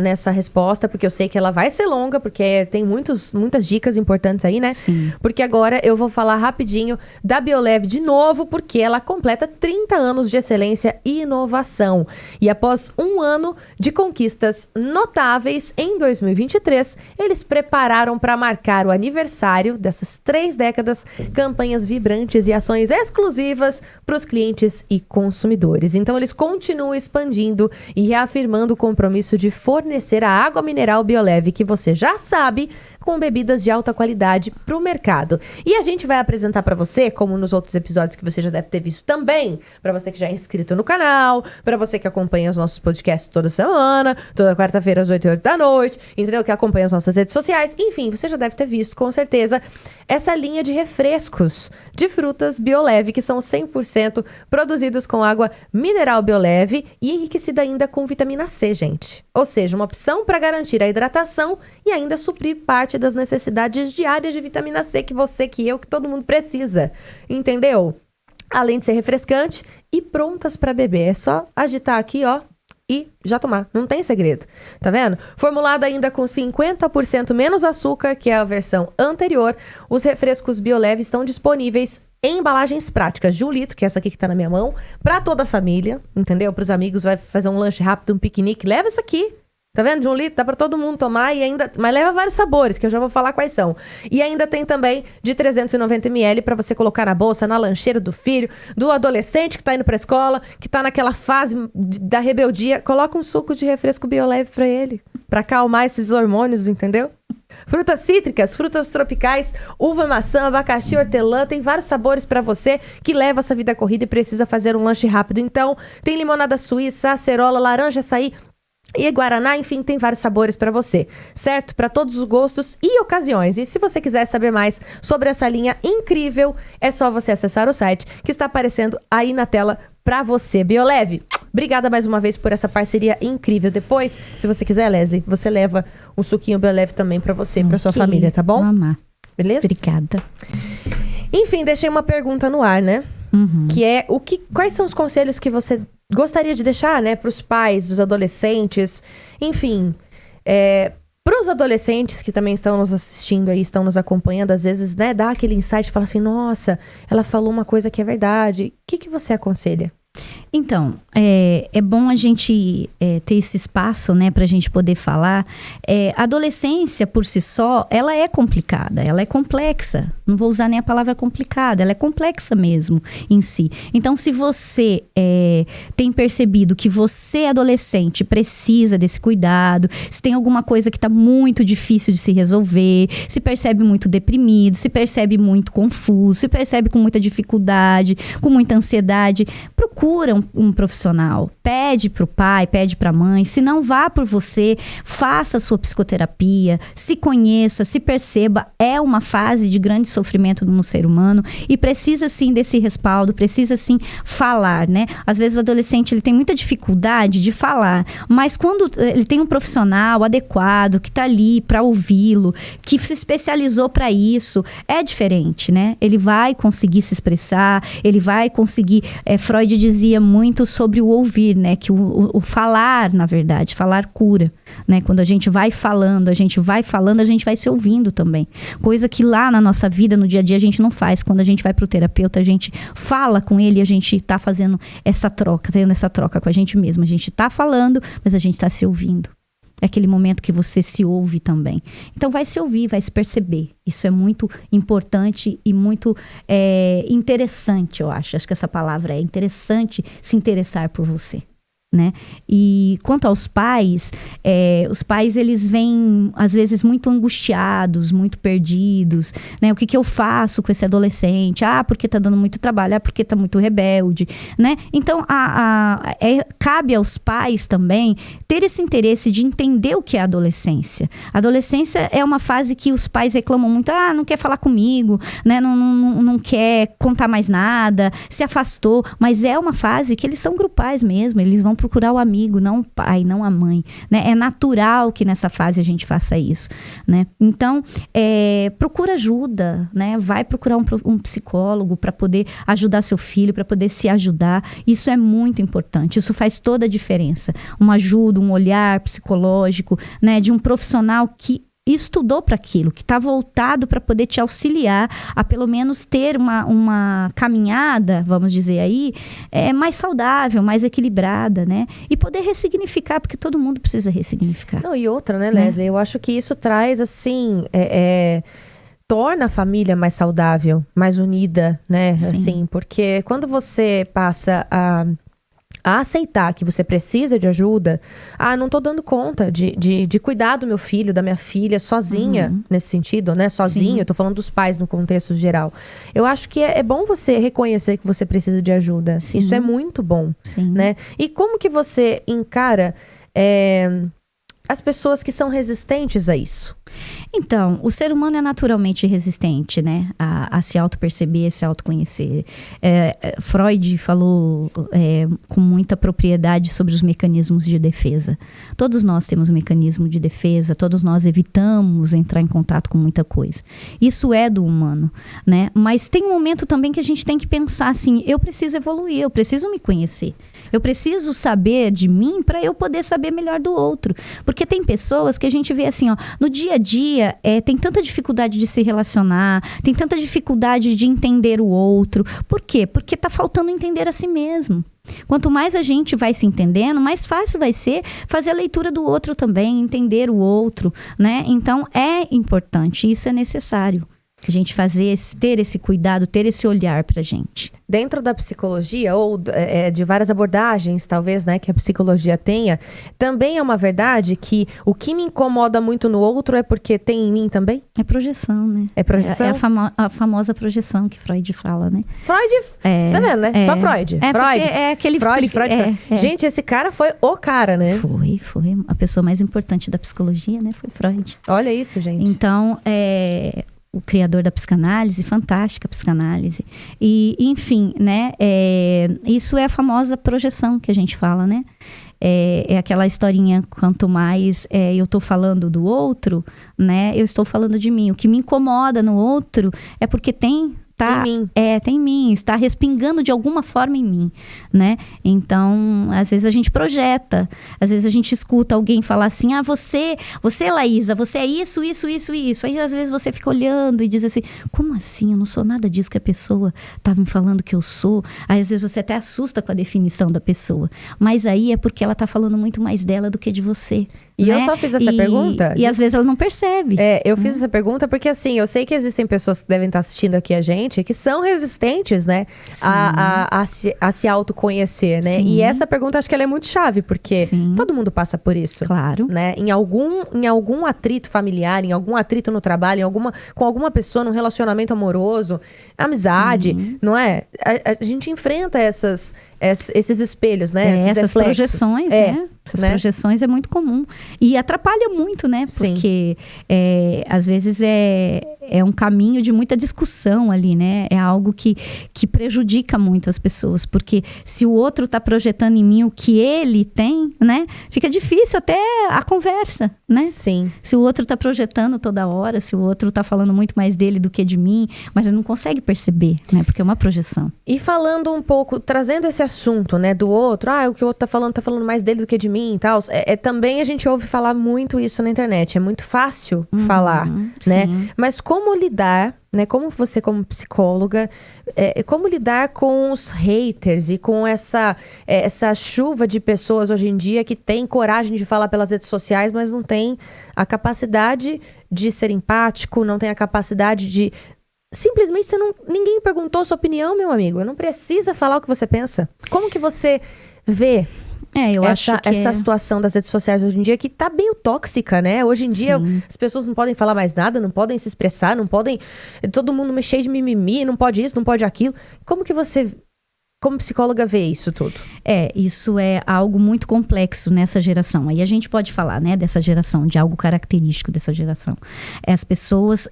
A: nessa resposta, porque eu sei que ela vai ser longa, porque tem muitas dicas importantes aí, né?
B: Sim.
A: Porque agora eu vou falar rapidinho da Bioleve de novo, porque ela completa 30 anos de excelência e inovação. E após um ano de conquistas notáveis, em 2023, eles prepararam para marcar o aniversário dessas 3 décadas, campanhas vibrantes e ações exclusivas para os clientes e consumidores. Então, eles continuam expandindo e reafirmando o compromisso de fornecer a água mineral Bioleve, que você já sabe, com bebidas de alta qualidade para o mercado. E a gente vai apresentar para você, como nos outros episódios que você já deve ter visto também, para você que já é inscrito no canal, para você que acompanha os nossos podcasts toda semana, toda quarta-feira às 8h da noite, entendeu? Que acompanha as nossas redes sociais. Enfim, você já deve ter visto, com certeza, essa linha de refrescos de frutas Bioleve, que são 100% produzidos com água mineral Bioleve e enriquecida ainda com vitamina C, gente. Ou seja, uma opção para garantir a hidratação e ainda suprir parte das necessidades diárias de vitamina C que você, que eu, que todo mundo precisa. Entendeu? Além de ser refrescante e prontas para beber. É só agitar aqui, ó, e já tomar. Não tem segredo. Tá vendo? Formulada ainda com 50% menos açúcar, que é a versão anterior, os refrescos Bioleve estão disponíveis em embalagens práticas de 1 litro, que é essa aqui que tá na minha mão, para toda a família, entendeu? Para os amigos, vai fazer um lanche rápido, um piquenique, leva isso aqui. Tá vendo? De 1 litro, dá pra todo mundo tomar e ainda... Mas leva vários sabores, que eu já vou falar quais são. E ainda tem também de 390 ml pra você colocar na bolsa, na lancheira do filho, do adolescente que tá indo pra escola, que tá naquela fase da rebeldia. Coloca um suco de refresco Bioleve pra ele, pra acalmar esses hormônios, entendeu? Frutas cítricas, frutas tropicais, uva, maçã, abacaxi, hortelã, tem vários sabores pra você que leva essa vida corrida e precisa fazer um lanche rápido. Então, tem limonada suíça, acerola, laranja, açaí e guaraná, enfim, tem vários sabores pra você, certo? Pra todos os gostos e ocasiões. E se você quiser saber mais sobre essa linha incrível, é só você acessar o site que está aparecendo aí na tela pra você. Bioleve, obrigada mais uma vez por essa parceria incrível. Depois, se você quiser, Leslie, você leva um suquinho Bioleve também pra você e pra sua família, tá bom?
B: Vou amar.
A: Beleza?
B: Obrigada.
A: Enfim, deixei uma pergunta no ar, né? Que é, quais são os conselhos que você gostaria de deixar, né, pros pais, dos adolescentes, enfim, pros adolescentes que também estão nos assistindo aí, estão nos acompanhando, às vezes, né, dá aquele insight e fala assim, nossa, ela falou uma coisa que é verdade. O que você aconselha?
B: Então, é bom a gente ter esse espaço, né, pra gente poder falar. A adolescência, por si só, ela é complicada, ela é complexa. Não vou usar nem a palavra complicada, ela é complexa mesmo em si. Então, se você tem percebido que você, adolescente, precisa desse cuidado, se tem alguma coisa que tá muito difícil de se resolver, se percebe muito deprimido, se percebe muito confuso, se percebe com muita dificuldade, com muita ansiedade, procura um profissional, pede pro pai, pede pra mãe, se não vá por você, faça a sua psicoterapia, se conheça, se perceba, é uma fase de grande sofrimento no ser humano e precisa sim desse respaldo, precisa sim falar, né? Às vezes o adolescente ele tem muita dificuldade de falar, mas quando ele tem um profissional adequado, que tá ali pra ouvi-lo, que se especializou pra isso, é diferente, né? Ele vai conseguir se expressar, ele vai conseguir, Freud dizia muito sobre o ouvir, né? Que o falar, na verdade, falar cura, né? Quando a gente vai falando, a gente vai se ouvindo também. Coisa que lá na nossa vida, no dia a dia, a gente não faz. Quando a gente vai pro terapeuta, a gente fala com ele e a gente tá fazendo essa troca, tendo essa troca com a gente mesmo. A gente tá falando, mas a gente tá se ouvindo. É aquele momento que você se ouve também. Então vai se ouvir, vai se perceber. Isso é muito importante e muito interessante, eu acho. Acho que essa palavra é interessante, se interessar por você, né? E quanto aos pais, os pais eles vêm às vezes muito angustiados, muito perdidos, né? O que eu faço com esse adolescente? Porque tá dando muito trabalho, porque tá muito rebelde, né? Então cabe aos pais também ter esse interesse de entender o que é a adolescência. A adolescência é uma fase que os pais reclamam muito, não quer falar comigo, né? Não quer contar mais nada, se afastou, mas é uma fase que eles são grupais mesmo, eles vão procurar o amigo, não o pai, não a mãe, né? É natural que nessa fase a gente faça isso, né? Então, procura ajuda, né? Vai procurar um psicólogo para poder ajudar seu filho, para poder se ajudar. Isso é muito importante, isso faz toda a diferença. Uma ajuda, um olhar psicológico, né? De um profissional que estudou para aquilo, que está voltado para poder te auxiliar a pelo menos ter uma caminhada, vamos dizer aí, mais saudável, mais equilibrada, né? E poder ressignificar, porque todo mundo precisa ressignificar.
A: Não, e outra, né, Leslie? Eu acho que isso traz, assim, torna a família mais saudável, mais unida, né?
B: Sim.
A: Assim, porque quando você passa a aceitar que você precisa de ajuda, não tô dando conta de cuidar do meu filho, da minha filha, sozinha, nesse sentido, né? Sozinho,
B: Sim.
A: eu tô falando dos pais no contexto geral. Eu acho que é bom você reconhecer que você precisa de ajuda.
B: Sim.
A: Isso é muito bom,
B: Sim.
A: né? E como que você encara as pessoas que são resistentes a isso?
B: Então, o ser humano é naturalmente resistente, né? A se auto-perceber, se autoconhecer. Freud falou com muita propriedade sobre os mecanismos de defesa. Todos nós temos mecanismo de defesa, todos nós evitamos entrar em contato com muita coisa. Isso é do humano, né? Mas tem um momento também que a gente tem que pensar assim, eu preciso evoluir, eu preciso me conhecer. Eu preciso saber de mim para eu poder saber melhor do outro. Porque tem pessoas que a gente vê assim, no dia a dia, tem tanta dificuldade de se relacionar, tem tanta dificuldade de entender o outro. Por quê? Porque tá faltando entender a si mesmo. Quanto mais a gente vai se entendendo, mais fácil vai ser fazer a leitura do outro também, entender o outro, né? Então, é importante, isso é necessário. A gente ter esse cuidado, ter esse olhar pra gente.
A: Dentro da psicologia, ou de várias abordagens, talvez, né, que a psicologia tenha, também é uma verdade que o que me incomoda muito no outro é porque tem em mim também?
B: É projeção, né?
A: É projeção?
B: É a famosa projeção que Freud fala, né?
A: Freud, tá vendo, né? Só Freud. Freud.
B: É aquele
A: Freud. Gente, esse cara foi o cara, né?
B: Foi. A pessoa mais importante da psicologia, né? Foi Freud.
A: Olha isso, gente.
B: Então, o criador da psicanálise, fantástica psicanálise. E, enfim, né? Isso é a famosa projeção que a gente fala, né? É aquela historinha, quanto mais eu tô falando do outro, né? Eu estou falando de mim. O que me incomoda no outro é porque tem em mim, está respingando de alguma forma em mim, né? Então, às vezes a gente projeta, às vezes a gente escuta alguém falar assim, você, Laísa, você é isso. Aí, às vezes, você fica olhando e diz assim, como assim? Eu não sou nada disso que a pessoa tá me falando que eu sou. Aí, às vezes, você até assusta com a definição da pessoa. Mas aí é porque ela tá falando muito mais dela do que de você.
A: E
B: né?
A: eu só fiz essa pergunta.
B: E às vezes ela não percebe.
A: Eu fiz essa pergunta porque, assim, eu sei que existem pessoas que devem estar assistindo aqui a gente, que são resistentes, né? A se autoconhecer, né?
B: Sim.
A: E essa pergunta, acho que ela é muito chave, porque todo mundo passa por isso.
B: Claro.
A: Né? Em algum atrito familiar, em algum atrito no trabalho, com alguma pessoa, num relacionamento amoroso, amizade, não é? A gente enfrenta esses espelhos, né?
B: Essas projeções, né? Essas projeções é muito comum. E atrapalha muito, né? Porque às vezes é um caminho de muita discussão ali, né? É algo que prejudica muito as pessoas. Porque se o outro está projetando em mim o que ele tem, né? Fica difícil até a conversa, né?
A: Sim.
B: Se o outro está projetando toda hora, se o outro está falando muito mais dele do que de mim, mas ele não consegue perceber, né? Porque é uma projeção.
A: E falando um pouco, trazendo esse assunto, né? Do outro, o que o outro tá falando mais dele do que de mim e tal. Também a gente ouve falar muito isso na internet. É muito fácil falar, né?
B: Sim.
A: Mas como lidar, né? Como você, como psicóloga, como lidar com os haters e com essa chuva de pessoas hoje em dia que tem coragem de falar pelas redes sociais, mas não tem a capacidade de ser empático, não tem a capacidade de... Simplesmente ninguém perguntou sua opinião, meu amigo. Não precisa falar o que você pensa. Como que você vê essa situação das redes sociais hoje em dia, que tá bem tóxica, né? Hoje em dia as pessoas não podem falar mais nada, não podem se expressar, não podem... Todo mundo mexer de mimimi, não pode isso, não pode aquilo. Como que você, como psicóloga, vê isso tudo?
B: Isso é algo muito complexo nessa geração. Aí a gente pode falar, né, dessa geração, de algo característico dessa geração. As pessoas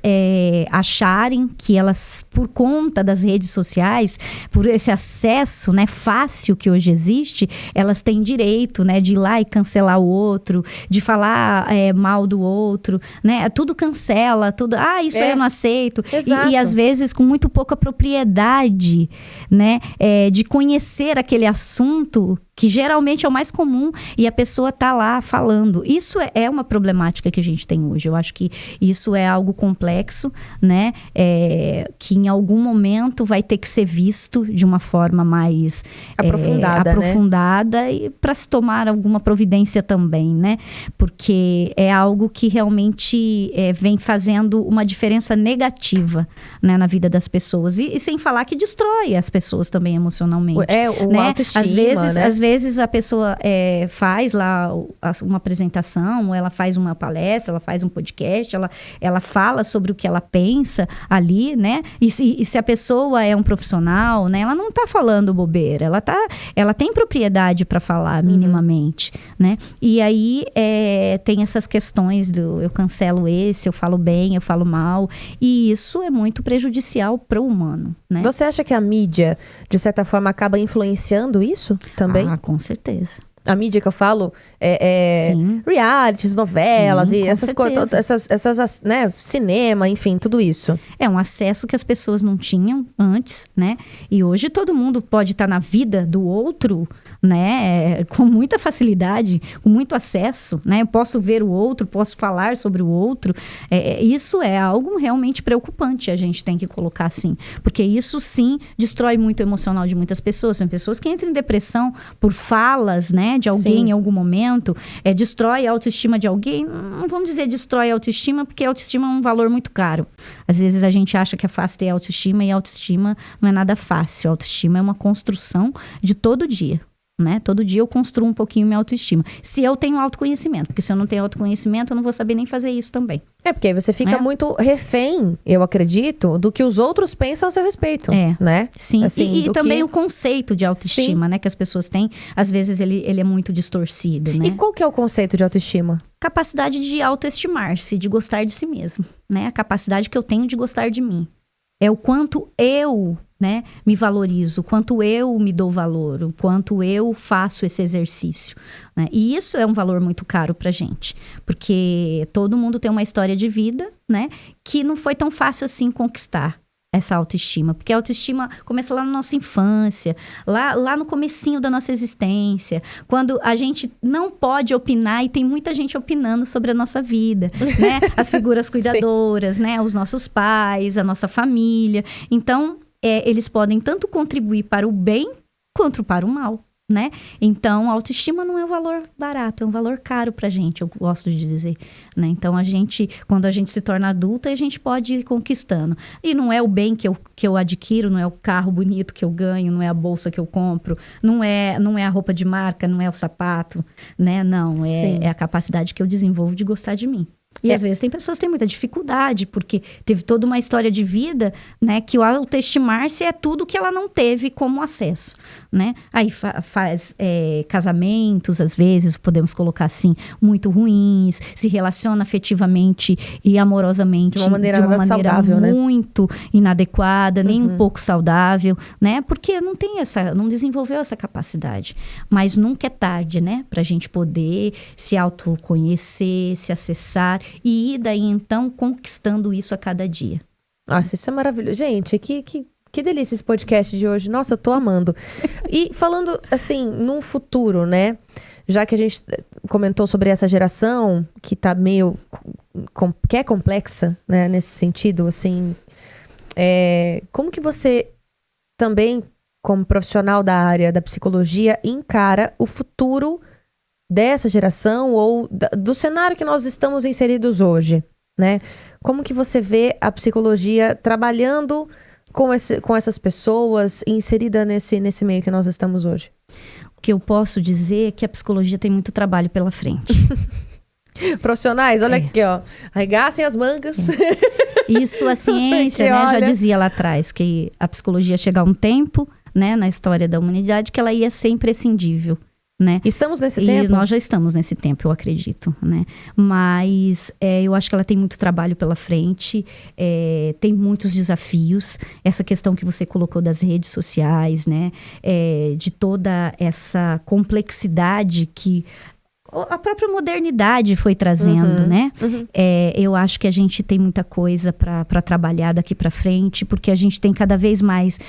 B: acharem que elas, por conta das redes sociais, por esse acesso, né, fácil que hoje existe, elas têm direito, né, de ir lá e cancelar o outro, de falar mal do outro, né? Tudo cancela, tudo... isso aí eu não aceito. E às vezes com muito pouca propriedade, né, de conhecer aquele assunto que geralmente é o mais comum, e a pessoa tá lá falando. Isso é uma problemática que a gente tem hoje. Eu acho que isso é algo complexo, né? Que em algum momento vai ter que ser visto de uma forma mais aprofundada, né? E para se tomar alguma providência também, né? Porque é algo que realmente vem fazendo uma diferença negativa, né, na vida das pessoas. E sem falar que destrói as pessoas também emocionalmente.
A: O autoestima,
B: às vezes a pessoa faz lá uma apresentação, ela faz uma palestra, ela faz um podcast, ela fala sobre o que ela pensa ali, né? E se a pessoa é um profissional, né? Ela não tá falando bobeira, ela tem propriedade para falar minimamente, né? E aí tem essas questões do eu cancelo esse, eu falo bem, eu falo mal, e isso é muito prejudicial para o humano, né?
A: Você acha que a mídia, de certa forma, acaba influenciando isso também?
B: Com certeza.
A: A mídia que eu falo realities, novelas e essas coisas, essas, né, cinema, enfim, tudo isso.
B: É um acesso que as pessoas não tinham antes, né? E hoje todo mundo pode estar na vida do outro, né, com muita facilidade, com muito acesso, né, eu posso ver o outro, posso falar sobre o outro, isso é algo realmente preocupante, a gente tem que colocar assim, porque isso sim destrói muito o emocional de muitas pessoas, são pessoas que entram em depressão por falas, né, de alguém em algum momento, destrói a autoestima de alguém, não vamos dizer destrói a autoestima, porque a autoestima é um valor muito caro, às vezes a gente acha que é fácil ter autoestima, e a autoestima não é nada fácil, a autoestima é uma construção de todo dia. Né? Todo dia eu construo um pouquinho minha autoestima. Se eu tenho autoconhecimento, porque se eu não tenho autoconhecimento, eu não vou saber nem fazer isso também.
A: Porque aí você fica muito refém, eu acredito, do que os outros pensam a seu respeito. Né?
B: Sim, assim, e também o conceito de autoestima, né? Que as pessoas têm, às vezes ele é muito distorcido, né?
A: E qual que é o conceito de autoestima?
B: Capacidade de autoestimar-se, de gostar de si mesmo, né? A capacidade que eu tenho de gostar de mim. É o quanto eu, né, me valorizo, o quanto eu me dou valor, o quanto eu faço esse exercício, né? E isso é um valor muito caro pra gente, porque todo mundo tem uma história de vida, né, que não foi tão fácil assim conquistar essa autoestima, porque a autoestima começa lá na nossa infância, lá no comecinho da nossa existência, quando a gente não pode opinar e tem muita gente opinando sobre a nossa vida, né? As figuras cuidadoras, né? Os nossos pais, a nossa família. Então, eles podem tanto contribuir para o bem quanto para o mal, né? Então, a autoestima não é um valor barato, é um valor caro pra gente, eu gosto de dizer, né? Então, quando a gente se torna adulta, a gente pode ir conquistando. E não é o bem que eu adquiro, não é o carro bonito que eu ganho, não é a bolsa que eu compro, não é a roupa de marca, não é o sapato, né? Não, é a capacidade que eu desenvolvo de gostar de mim. E às vezes tem pessoas que têm muita dificuldade, porque teve toda uma história de vida, né, que o autoestimar-se é tudo que ela não teve como acesso, né? Aí faz casamentos, às vezes, podemos colocar assim, muito ruins, se relaciona afetivamente e amorosamente
A: de uma maneira saudável,
B: muito inadequada, nem um pouco saudável, né? Porque não desenvolveu essa capacidade. Mas nunca é tarde, né? Pra gente poder se autoconhecer, se acessar e ir daí, então, conquistando isso a cada dia.
A: Nossa, isso é maravilhoso. Gente, que delícia esse podcast de hoje. Nossa, eu tô amando. E falando, assim, num futuro, né? Já que a gente comentou sobre essa geração que tá meio... que é complexa, né? Nesse sentido, assim... como que você também, como profissional da área da psicologia, encara o futuro dessa geração ou do cenário que nós estamos inseridos hoje, né? Como que você vê a psicologia trabalhando com essas pessoas inserida nesse meio que nós estamos hoje?
B: O que eu posso dizer é que a psicologia tem muito trabalho pela frente.
A: Profissionais, olha aqui, ó. Arregacem as mangas.
B: Isso a ciência, né, já dizia lá atrás, que a psicologia ia chegar um tempo, né, na história da humanidade, que ela ia ser imprescindível. Né?
A: Estamos nesse tempo?
B: Nós já estamos nesse tempo, eu acredito, né? Mas eu acho que ela tem muito trabalho pela frente, tem muitos desafios. Essa questão que você colocou das redes sociais, né? De toda essa complexidade que a própria modernidade foi trazendo, né? Eu acho que a gente tem muita coisa para trabalhar daqui para frente, porque a gente tem cada vez mais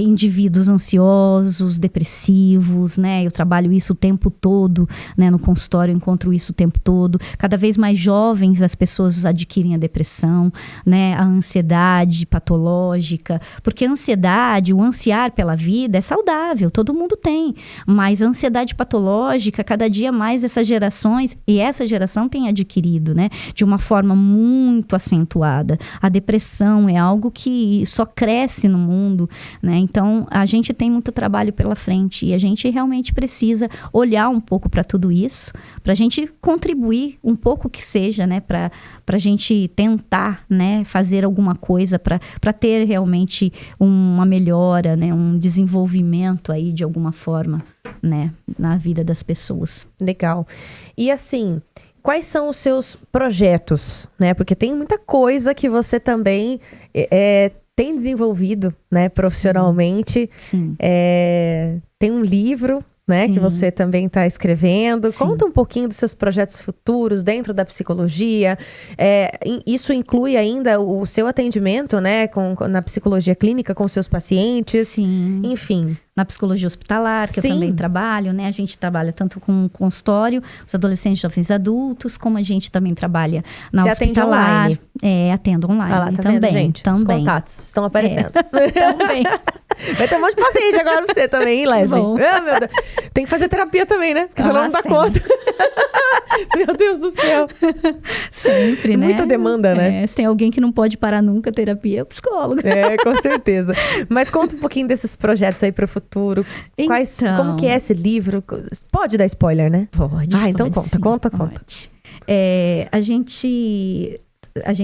B: indivíduos ansiosos, depressivos, né? Eu trabalho isso o tempo todo, né? No consultório eu encontro isso o tempo todo. Cada vez mais jovens as pessoas adquirem a depressão, né? A ansiedade patológica, porque a ansiedade, o ansiar pela vida é saudável, todo mundo tem, mas a ansiedade patológica, cada dia mais essas gerações, e essa geração tem adquirido, né, de uma forma muito acentuada. A depressão é algo que só cresce no mundo, né? Então a gente tem muito trabalho pela frente e a gente realmente precisa olhar um pouco para tudo isso, para a gente contribuir um pouco que seja, né, para a gente tentar, né, fazer alguma coisa para ter realmente uma melhora, né, um desenvolvimento aí de alguma forma, né, na vida das pessoas.
A: Legal. E assim, quais são os seus projetos, né? Porque tem muita coisa que você também tem desenvolvido, né, profissionalmente.
B: Sim.
A: Tem um livro, né?
B: Sim.
A: Que você também está escrevendo.
B: Sim.
A: Conta um pouquinho dos seus projetos futuros dentro da psicologia. Isso inclui ainda o seu atendimento, né? Na psicologia clínica com seus pacientes.
B: Sim.
A: Enfim.
B: Na psicologia hospitalar, que
A: Sim.
B: eu também trabalho, né? A gente trabalha tanto com consultório, os adolescentes, jovens adultos, como a gente também trabalha na
A: Você
B: hospitalar.
A: atende online?
B: Atendo online
A: Ah lá, tá
B: também.
A: vendo, gente? Os
B: Também.
A: contatos estão aparecendo.
B: Também.
A: Vai ter um monte de paciente agora pra você também, hein, Leslie?
B: Bom.
A: Ah, meu Deus. Tem que fazer terapia também, né? Porque senão não dá
B: sim.
A: conta. Meu Deus do céu.
B: Sempre, né?
A: Muita demanda, né?
B: Se tem alguém que não pode parar nunca, terapia é o psicólogo.
A: Com certeza. Mas conta um pouquinho desses projetos aí pro futuro. Como que é esse livro? Pode dar spoiler, né?
B: Pode.
A: Então
B: pode,
A: conta.
B: Pode. A gente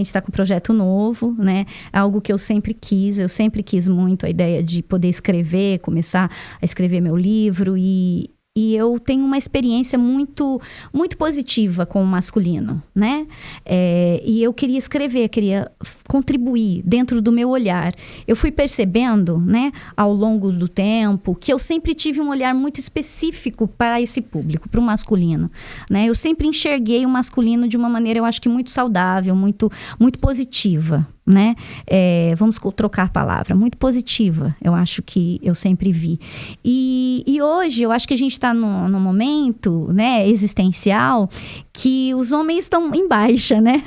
B: está com um projeto novo, né? Algo que eu sempre quis muito, a ideia de poder escrever, começar a escrever meu livro e eu tenho uma experiência muito, muito positiva com o masculino, né? E eu queria escrever, queria contribuir dentro do meu olhar. Eu fui percebendo, né, ao longo do tempo, que eu sempre tive um olhar muito específico para esse público, para o masculino, né? Eu sempre enxerguei o masculino de uma maneira, eu acho que muito saudável, muito, muito positiva, né? Vamos trocar a palavra, muito positiva, eu acho que eu sempre vi. E hoje eu acho que a gente está no momento, né, existencial, que os homens estão em baixa, né?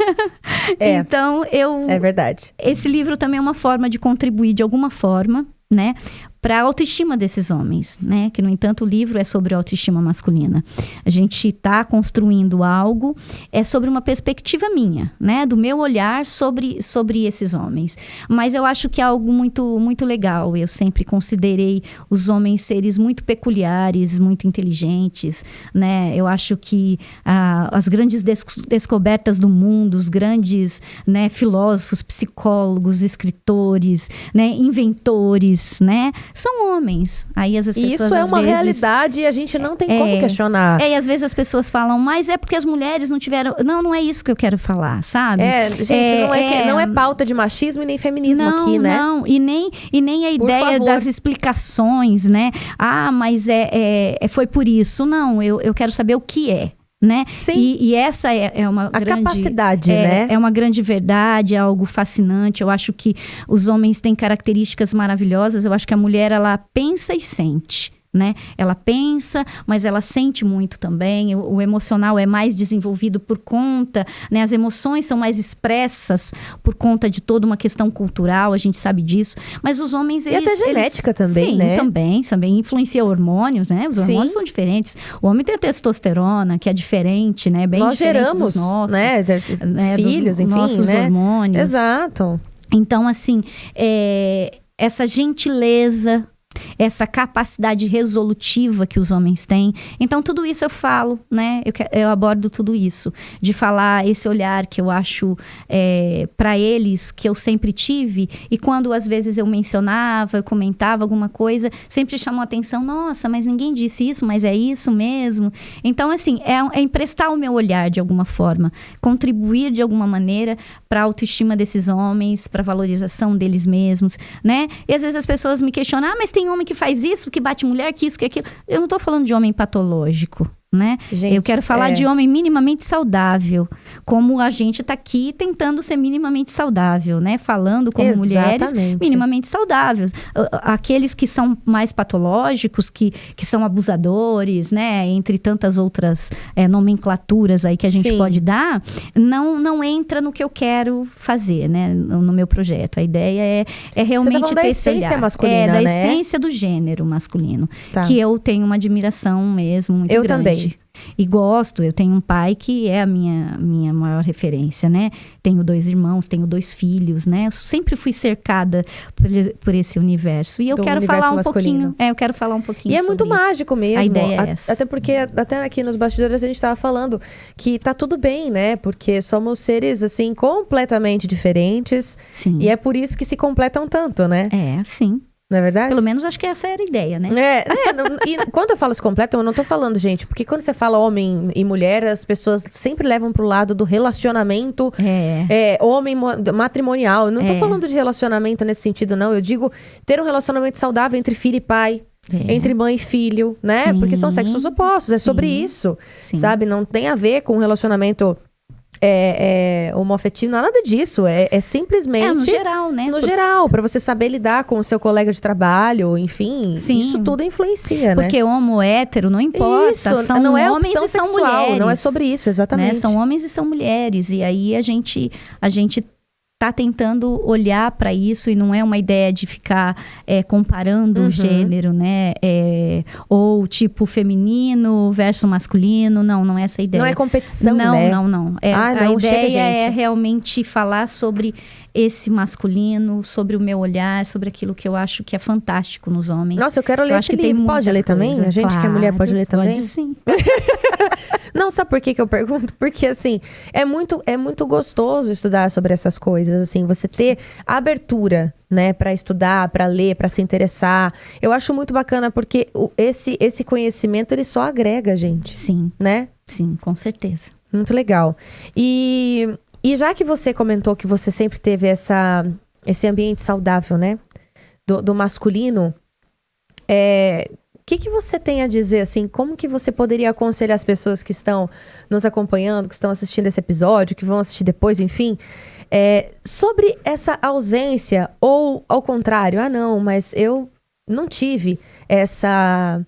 B: Então é
A: verdade.
B: Esse livro também é uma forma de contribuir de alguma forma, né, para a autoestima desses homens, né? Que, no entanto, o livro é sobre a autoestima masculina. A gente está construindo algo, sobre uma perspectiva minha, né? Do meu olhar sobre esses homens. Mas eu acho que é algo muito, muito legal. Eu sempre considerei os homens seres muito peculiares, muito inteligentes, né? Eu acho que as grandes descobertas do mundo, os grandes, né, filósofos, psicólogos, escritores, né, inventores, né, são homens. Aí as pessoas,
A: isso é uma realidade e a gente não tem como questionar.
B: E às vezes as pessoas falam, mas é porque as mulheres não tiveram... Não é isso que eu quero falar, sabe?
A: Gente, não é pauta de machismo e nem feminismo aqui, né?
B: Não, e nem a ideia das explicações, né? Mas foi por isso. Não, eu quero saber o que é. Né?
A: Sim.
B: E essa é uma grande...
A: capacidade, né?
B: É uma grande verdade, é algo fascinante. Eu acho que os homens têm características maravilhosas. Eu acho que a mulher, ela pensa e sente, né? Ela pensa, mas ela sente muito também. O emocional é mais desenvolvido por conta, né? As emoções são mais expressas por conta de toda uma questão cultural, a gente sabe disso. Mas os homens,
A: eles... E até genética também,
B: sim,
A: né?
B: também influencia hormônios, né? Os hormônios são diferentes. O homem tem a testosterona, que é diferente, né? Bem
A: nós
B: diferente
A: geramos,
B: dos nossos.
A: Né? Filhos, enfim,
B: nossos
A: né?
B: hormônios.
A: Exato.
B: Então, assim, essa gentileza, essa capacidade resolutiva que os homens têm. Então, tudo isso eu falo, né? Eu abordo tudo isso. De falar esse olhar que eu acho para eles, que eu sempre tive. E quando, às vezes, eu mencionava, eu comentava alguma coisa, sempre chamou a atenção. Nossa, mas ninguém disse isso, mas é isso mesmo. Então, assim, é emprestar o meu olhar de alguma forma. Contribuir de alguma maneira para a autoestima desses homens, para a valorização deles mesmos, né? E às vezes as pessoas me questionam, mas tem homem que faz isso, que bate mulher, que isso, que aquilo. Eu não tô falando de homem patológico, né?
A: Gente,
B: eu quero falar de homem minimamente saudável, como a gente tá aqui tentando ser minimamente saudável, né? Falando como mulheres minimamente saudáveis. Aqueles que são mais patológicos, que são abusadores, né? Entre tantas outras nomenclaturas aí que a gente pode dar, não entra no que eu quero fazer, né? No meu projeto. A ideia é realmente ter esse olhar.
A: Da essência masculina,
B: da
A: né?
B: essência do gênero masculino. Que eu tenho uma admiração mesmo muito grande.
A: Também.
B: E gosto, eu tenho um pai que é a minha maior referência, né? Tenho 2 irmãos, tenho 2 filhos, né? Eu sempre fui cercada por esse universo. E eu quero falar um pouquinho. Eu quero falar um pouquinho.
A: E é muito mágico mesmo.
B: A ideia é essa.
A: Até porque, até aqui nos bastidores, a gente estava falando que tá tudo bem, né? Porque somos seres, assim, completamente diferentes.
B: Sim.
A: E é por isso que se completam tanto, né?
B: Sim.
A: Não é verdade?
B: Pelo menos acho que essa era a ideia, né?
A: E quando eu falo se completam, eu não tô falando, gente, porque quando você fala homem e mulher, as pessoas sempre levam pro lado do relacionamento homem matrimonial. Eu não tô falando de relacionamento nesse sentido, não. Eu digo ter um relacionamento saudável entre filho e pai. entre mãe e filho, né?
B: Sim.
A: Porque são sexos opostos, é sobre isso, sabe? Não tem a ver com relacionamento homoafetivo, nada disso. É simplesmente...
B: no geral, né?
A: No geral, pra você saber lidar com o seu colega de trabalho, enfim.
B: Sim.
A: Isso tudo influencia, né?
B: Porque homo, hétero, não importa.
A: Isso,
B: são
A: não é
B: homens
A: opção
B: e são
A: sexual,
B: mulheres.
A: não é sobre isso, exatamente.
B: Né? São homens e são mulheres. E aí a gente tá tentando olhar para isso e não é uma ideia de ficar comparando o gênero, né? Ou tipo feminino versus masculino. Não é essa a ideia.
A: Não é competição,
B: não,
A: né?
B: Não. A ideia é realmente falar sobre esse masculino, sobre o meu olhar, sobre aquilo que eu acho que é fantástico nos homens.
A: Nossa, eu quero ler esse livro. Pode ler também? A gente que é mulher pode ler também?
B: Pode sim.
A: Não, sabe por que eu pergunto? Porque, assim, é muito gostoso estudar sobre essas coisas, assim, você ter a abertura, né, pra estudar, pra ler, pra se interessar. Eu acho muito bacana porque esse conhecimento, ele só agrega, gente.
B: Sim.
A: Né?
B: Sim, com certeza.
A: Muito legal. E já que você comentou que você sempre teve esse ambiente saudável, né, do masculino, o que você tem a dizer, assim, como que você poderia aconselhar as pessoas que estão nos acompanhando, que estão assistindo esse episódio, que vão assistir depois, enfim, sobre essa ausência, ou ao contrário, não, mas eu não tive essa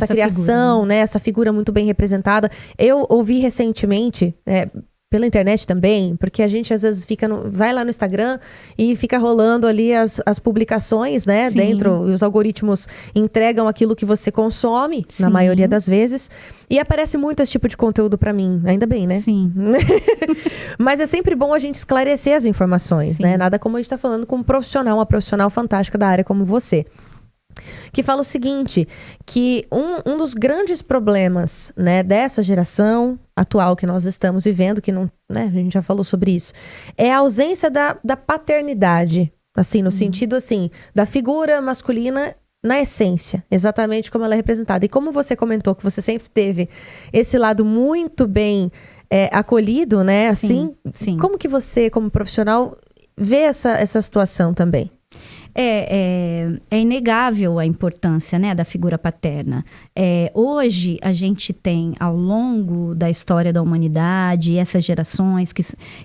A: criação, figura, né, essa figura muito bem representada. Eu ouvi recentemente, pela internet também, porque a gente às vezes vai lá no Instagram e fica rolando ali as publicações, né? Sim. Dentro, e os algoritmos entregam aquilo que você consome, sim, na maioria das vezes. E aparece muito esse tipo de conteúdo pra mim, ainda bem, né?
B: Sim.
A: Mas é sempre bom a gente esclarecer as informações, sim, né? Nada como a gente tá falando com uma profissional fantástica da área como você. Que fala o seguinte, que um dos grandes problemas, né, dessa geração atual que nós estamos vivendo, que não, né, a gente já falou sobre isso, é a ausência da paternidade, assim, no sentido, assim, da figura masculina na essência, exatamente como ela é representada. E como você comentou que você sempre teve esse lado muito bem acolhido, né, assim,
B: sim.
A: Como que você, como profissional, vê essa situação também?
B: É inegável a importância, né, da figura paterna. Hoje, a gente tem, ao longo da história da humanidade, essas gerações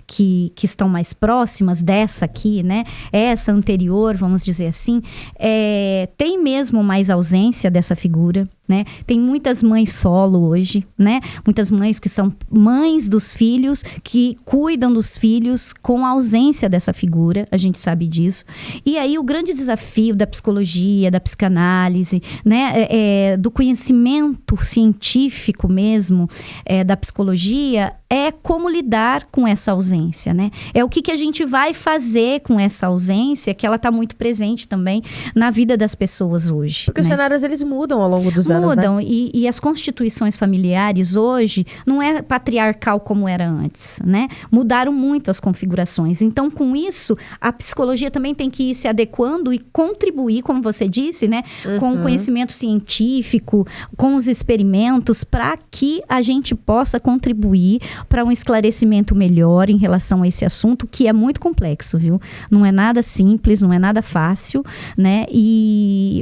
B: que estão mais próximas dessa aqui, né, essa anterior, vamos dizer assim, tem mesmo mais ausência dessa figura, né? Tem muitas mães solo hoje, né? Muitas mães que são mães dos filhos, que cuidam dos filhos com a ausência dessa figura, a gente sabe disso. E aí o grande desafio da psicologia, da psicanálise, né? Do conhecimento científico mesmo, da psicologia, é como lidar com essa ausência, né? É o que a gente vai fazer com essa ausência, que ela está muito presente também na vida das pessoas hoje.
A: Porque, né, os cenários, eles mudam ao longo dos anos,
B: mudam,
A: né?
B: E as constituições familiares hoje não é patriarcal como era antes, né? Mudaram muito as configurações. Então, com isso, a psicologia também tem que ir se adequando e contribuir, como você disse, né? Com o conhecimento científico, com os experimentos, para que a gente possa contribuir para um esclarecimento melhor em relação a esse assunto, que é muito complexo, viu? Não é nada simples, não é nada fácil, né?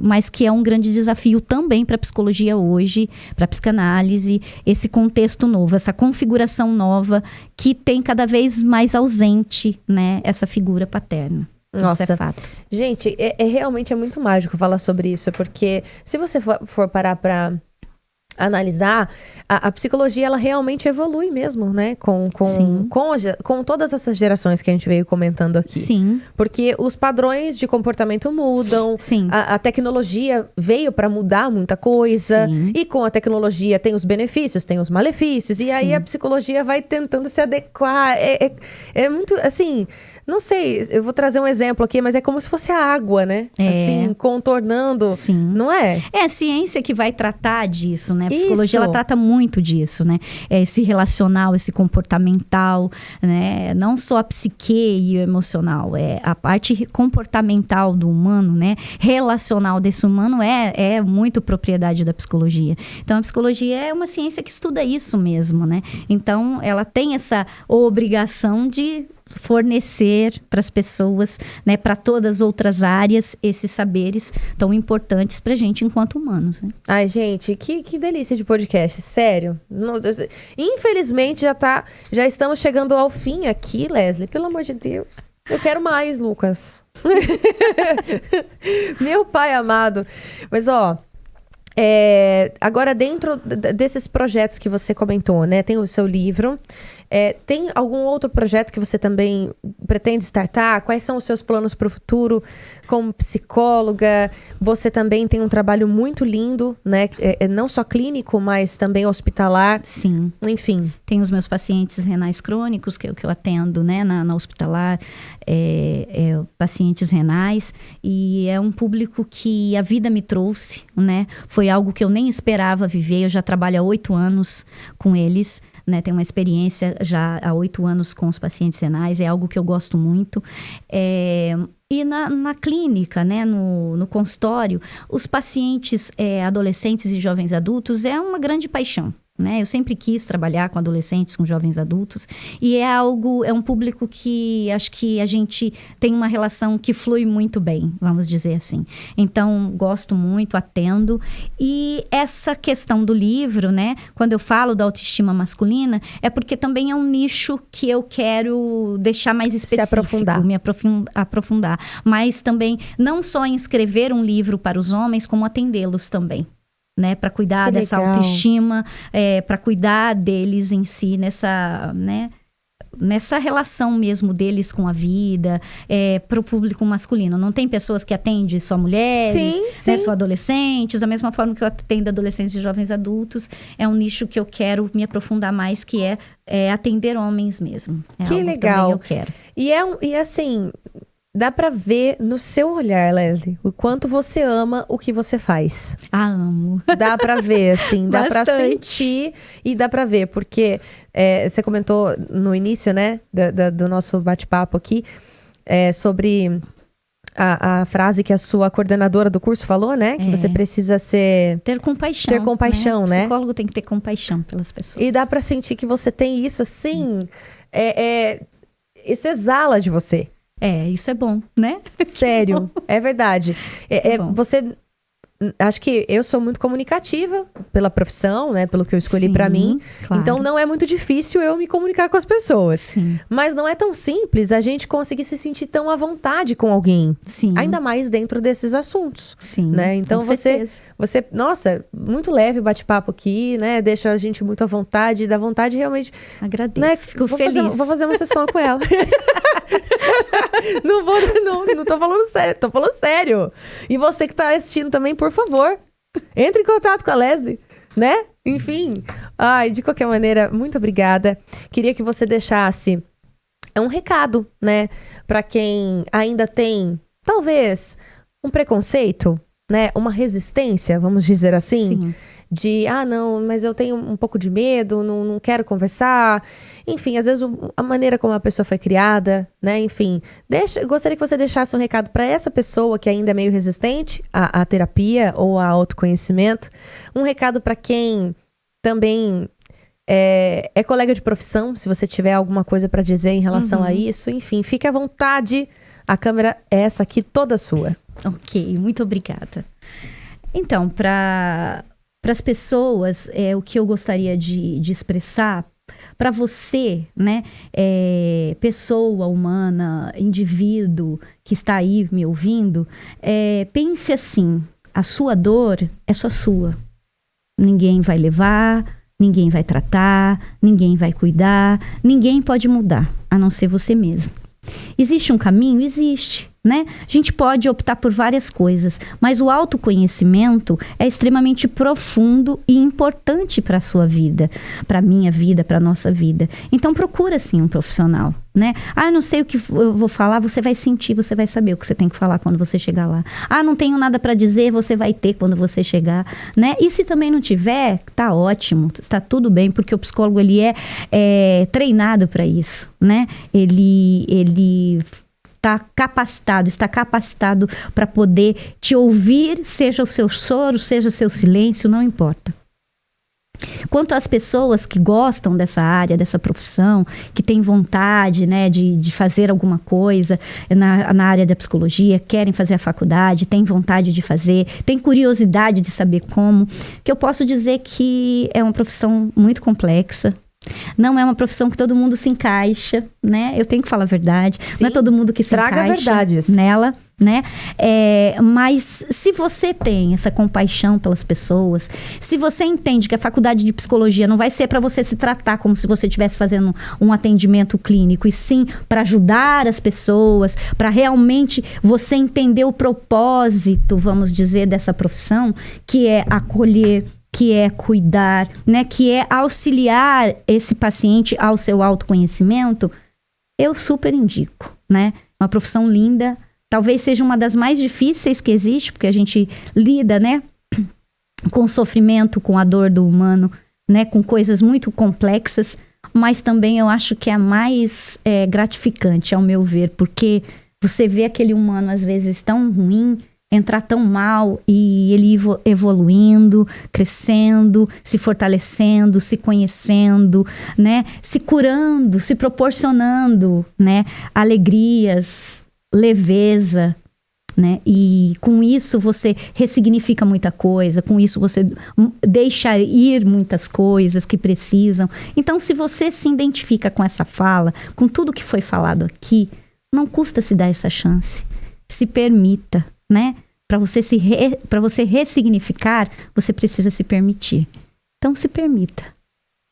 B: Mas que é um grande desafio também para a psicologia hoje, para a psicanálise, esse contexto novo, essa configuração nova que tem cada vez mais ausente, né, essa figura paterna.
A: Nossa,
B: isso é fato.
A: Gente, realmente é muito mágico falar sobre isso, porque se você for parar para analisar, a psicologia, ela realmente evolui mesmo, né? Com todas essas gerações que a gente veio comentando aqui.
B: Sim.
A: Porque os padrões de comportamento mudam.
B: Sim.
A: A tecnologia veio para mudar muita coisa.
B: Sim.
A: E com a tecnologia tem os benefícios, tem os malefícios. E aí a psicologia vai tentando se adequar. É muito, assim... Não sei, eu vou trazer um exemplo aqui, mas é como se fosse a água, né? Assim, contornando.
B: Sim.
A: Não é?
B: É a ciência que vai tratar disso, né? A psicologia,
A: Isso.
B: ela trata muito disso, né? Esse relacional, esse comportamental, né? Não só a psique e o emocional, a parte comportamental do humano, né? Relacional desse humano é muito propriedade da psicologia. Então, a psicologia é uma ciência que estuda isso mesmo, né? Então, ela tem essa obrigação de fornecer para as pessoas, né, para todas as outras áreas, esses saberes tão importantes para a gente enquanto humanos, né?
A: Ai, gente, que delícia de podcast, sério. Infelizmente já estamos chegando ao fim aqui, Leslie, pelo amor de Deus. Eu quero mais, Lucas. Meu pai amado. Mas, ó, agora dentro desses projetos que você comentou, né? Tem o seu livro. Tem algum outro projeto que você também pretende startar? Quais são os seus planos para o futuro como psicóloga? Você também tem um trabalho muito lindo, né? Não só clínico, mas também hospitalar.
B: Sim.
A: Enfim.
B: Tem os meus pacientes renais crônicos, que eu atendo, né, na hospitalar, pacientes renais. E é um público que a vida me trouxe, né? Foi algo que eu nem esperava viver. Eu já trabalho há 8 anos com eles. Né, tenho uma experiência já há 8 anos com os pacientes renais, é algo que eu gosto muito. E na clínica, né, no consultório, os pacientes adolescentes e jovens adultos é uma grande paixão. Né? Eu sempre quis trabalhar com adolescentes, com jovens adultos, e é um público que acho que a gente tem uma relação que flui muito bem, vamos dizer assim. Então, gosto muito, atendo. E essa questão do livro, né, quando eu falo da autoestima masculina, é porque também é um nicho que eu quero deixar mais específico, me aprofundar. Mas também, não só em escrever um livro para os homens, como atendê-los também. Né, para cuidar dessa autoestima, para cuidar deles em si, nessa relação mesmo deles com a vida, para o público masculino. Não tem pessoas que atendem só mulheres,
A: sim.
B: Né, só adolescentes, da mesma forma que eu atendo adolescentes e jovens adultos. É um nicho que eu quero me aprofundar mais, que é atender homens mesmo.
A: Que
B: algo
A: legal.
B: Que eu quero.
A: E assim, dá pra ver no seu olhar, Leslie, o quanto você ama o que você faz.
B: Amo.
A: Dá pra ver, assim, dá pra sentir e dá pra ver, porque você comentou no início, né, do nosso bate-papo aqui, sobre a frase que a sua coordenadora do curso falou, né, que você precisa
B: ter compaixão.
A: Ter compaixão, né?
B: O psicólogo tem que ter compaixão pelas pessoas.
A: E dá pra sentir que você tem isso, assim, isso exala de você.
B: Isso é bom, né?
A: Sério, é verdade. Você, acho que eu sou muito comunicativa pela profissão, né? Pelo que eu escolhi pra mim.
B: Claro.
A: Então não é muito difícil eu me comunicar com as pessoas.
B: Sim.
A: Mas não é tão simples a gente conseguir se sentir tão à vontade com alguém.
B: Sim.
A: Ainda mais dentro desses assuntos.
B: Sim.
A: Né? Então você, nossa, muito leve o bate-papo aqui, né? Deixa a gente muito à vontade, dá vontade realmente.
B: Agradeço.
A: Né?
B: Fico feliz.
A: Vou fazer uma sessão com ela. Não tô falando sério, tô falando sério. E você que tá assistindo também, por favor, entre em contato com a Leslie, né? Enfim, de qualquer maneira, muito obrigada. Queria que você deixasse um recado, né? Pra quem ainda tem, talvez, um preconceito, né? Uma resistência, vamos dizer assim.
B: Sim.
A: De, não, mas eu tenho um pouco de medo, não quero conversar. Enfim, às vezes a maneira como a pessoa foi criada, né? Enfim, gostaria que você deixasse um recado para essa pessoa que ainda é meio resistente à terapia ou ao autoconhecimento. Um recado para quem também é colega de profissão, se você tiver alguma coisa para dizer em relação a isso. Enfim, fique à vontade. A câmera é essa aqui, toda sua.
B: Ok, muito obrigada. Então, para as pessoas, o que eu gostaria de expressar, para você, né, pessoa humana, indivíduo que está aí me ouvindo, pense assim, a sua dor é só sua. Ninguém vai levar, ninguém vai tratar, ninguém vai cuidar, ninguém pode mudar, a não ser você mesmo. Existe um caminho? Existe, né? A gente pode optar por várias coisas, mas o autoconhecimento é extremamente profundo e importante para a sua vida, para a minha vida, para a nossa vida. Então procura sim um profissional, né? Eu não sei o que eu vou falar, você vai sentir, você vai saber o que você tem que falar quando você chegar lá. Não tenho nada para dizer, você vai ter quando você chegar, né? E se também não tiver, tá ótimo, está tudo bem, porque o psicólogo ele é treinado para isso, né? Ele está capacitado para poder te ouvir, seja o seu choro, seja o seu silêncio, não importa. Quanto às pessoas que gostam dessa área, dessa profissão, que têm vontade, né, de fazer alguma coisa na área da psicologia, querem fazer a faculdade, têm vontade de fazer, têm curiosidade de saber como, que eu posso dizer que é uma profissão muito complexa. Não é uma profissão que todo mundo se encaixa, né? Eu tenho que falar a verdade.
A: Sim.
B: Não é todo mundo que se encaixa nela, né? Mas se você tem essa compaixão pelas pessoas, se você entende que a faculdade de psicologia não vai ser para você se tratar como se você estivesse fazendo um atendimento clínico, e sim para ajudar as pessoas, para realmente você entender o propósito, vamos dizer, dessa profissão, que é acolher, que é cuidar, né? Que é auxiliar esse paciente ao seu autoconhecimento, eu super indico, né? Uma profissão linda, talvez seja uma das mais difíceis que existe, porque a gente lida, né? Com o sofrimento, com a dor do humano, né? Com coisas muito complexas, mas também eu acho que é a mais gratificante, ao meu ver, porque você vê aquele humano às vezes tão ruim, entrar tão mal e ele evoluindo, crescendo, se fortalecendo, se conhecendo, né? Se curando, se proporcionando, né? Alegrias, leveza, né? E com isso você ressignifica muita coisa, com isso você deixa ir muitas coisas que precisam. Então, se você se identifica com essa fala, com tudo que foi falado aqui, não custa se dar essa chance. Se permita, né? Para você ressignificar, você precisa se permitir. Então, se permita.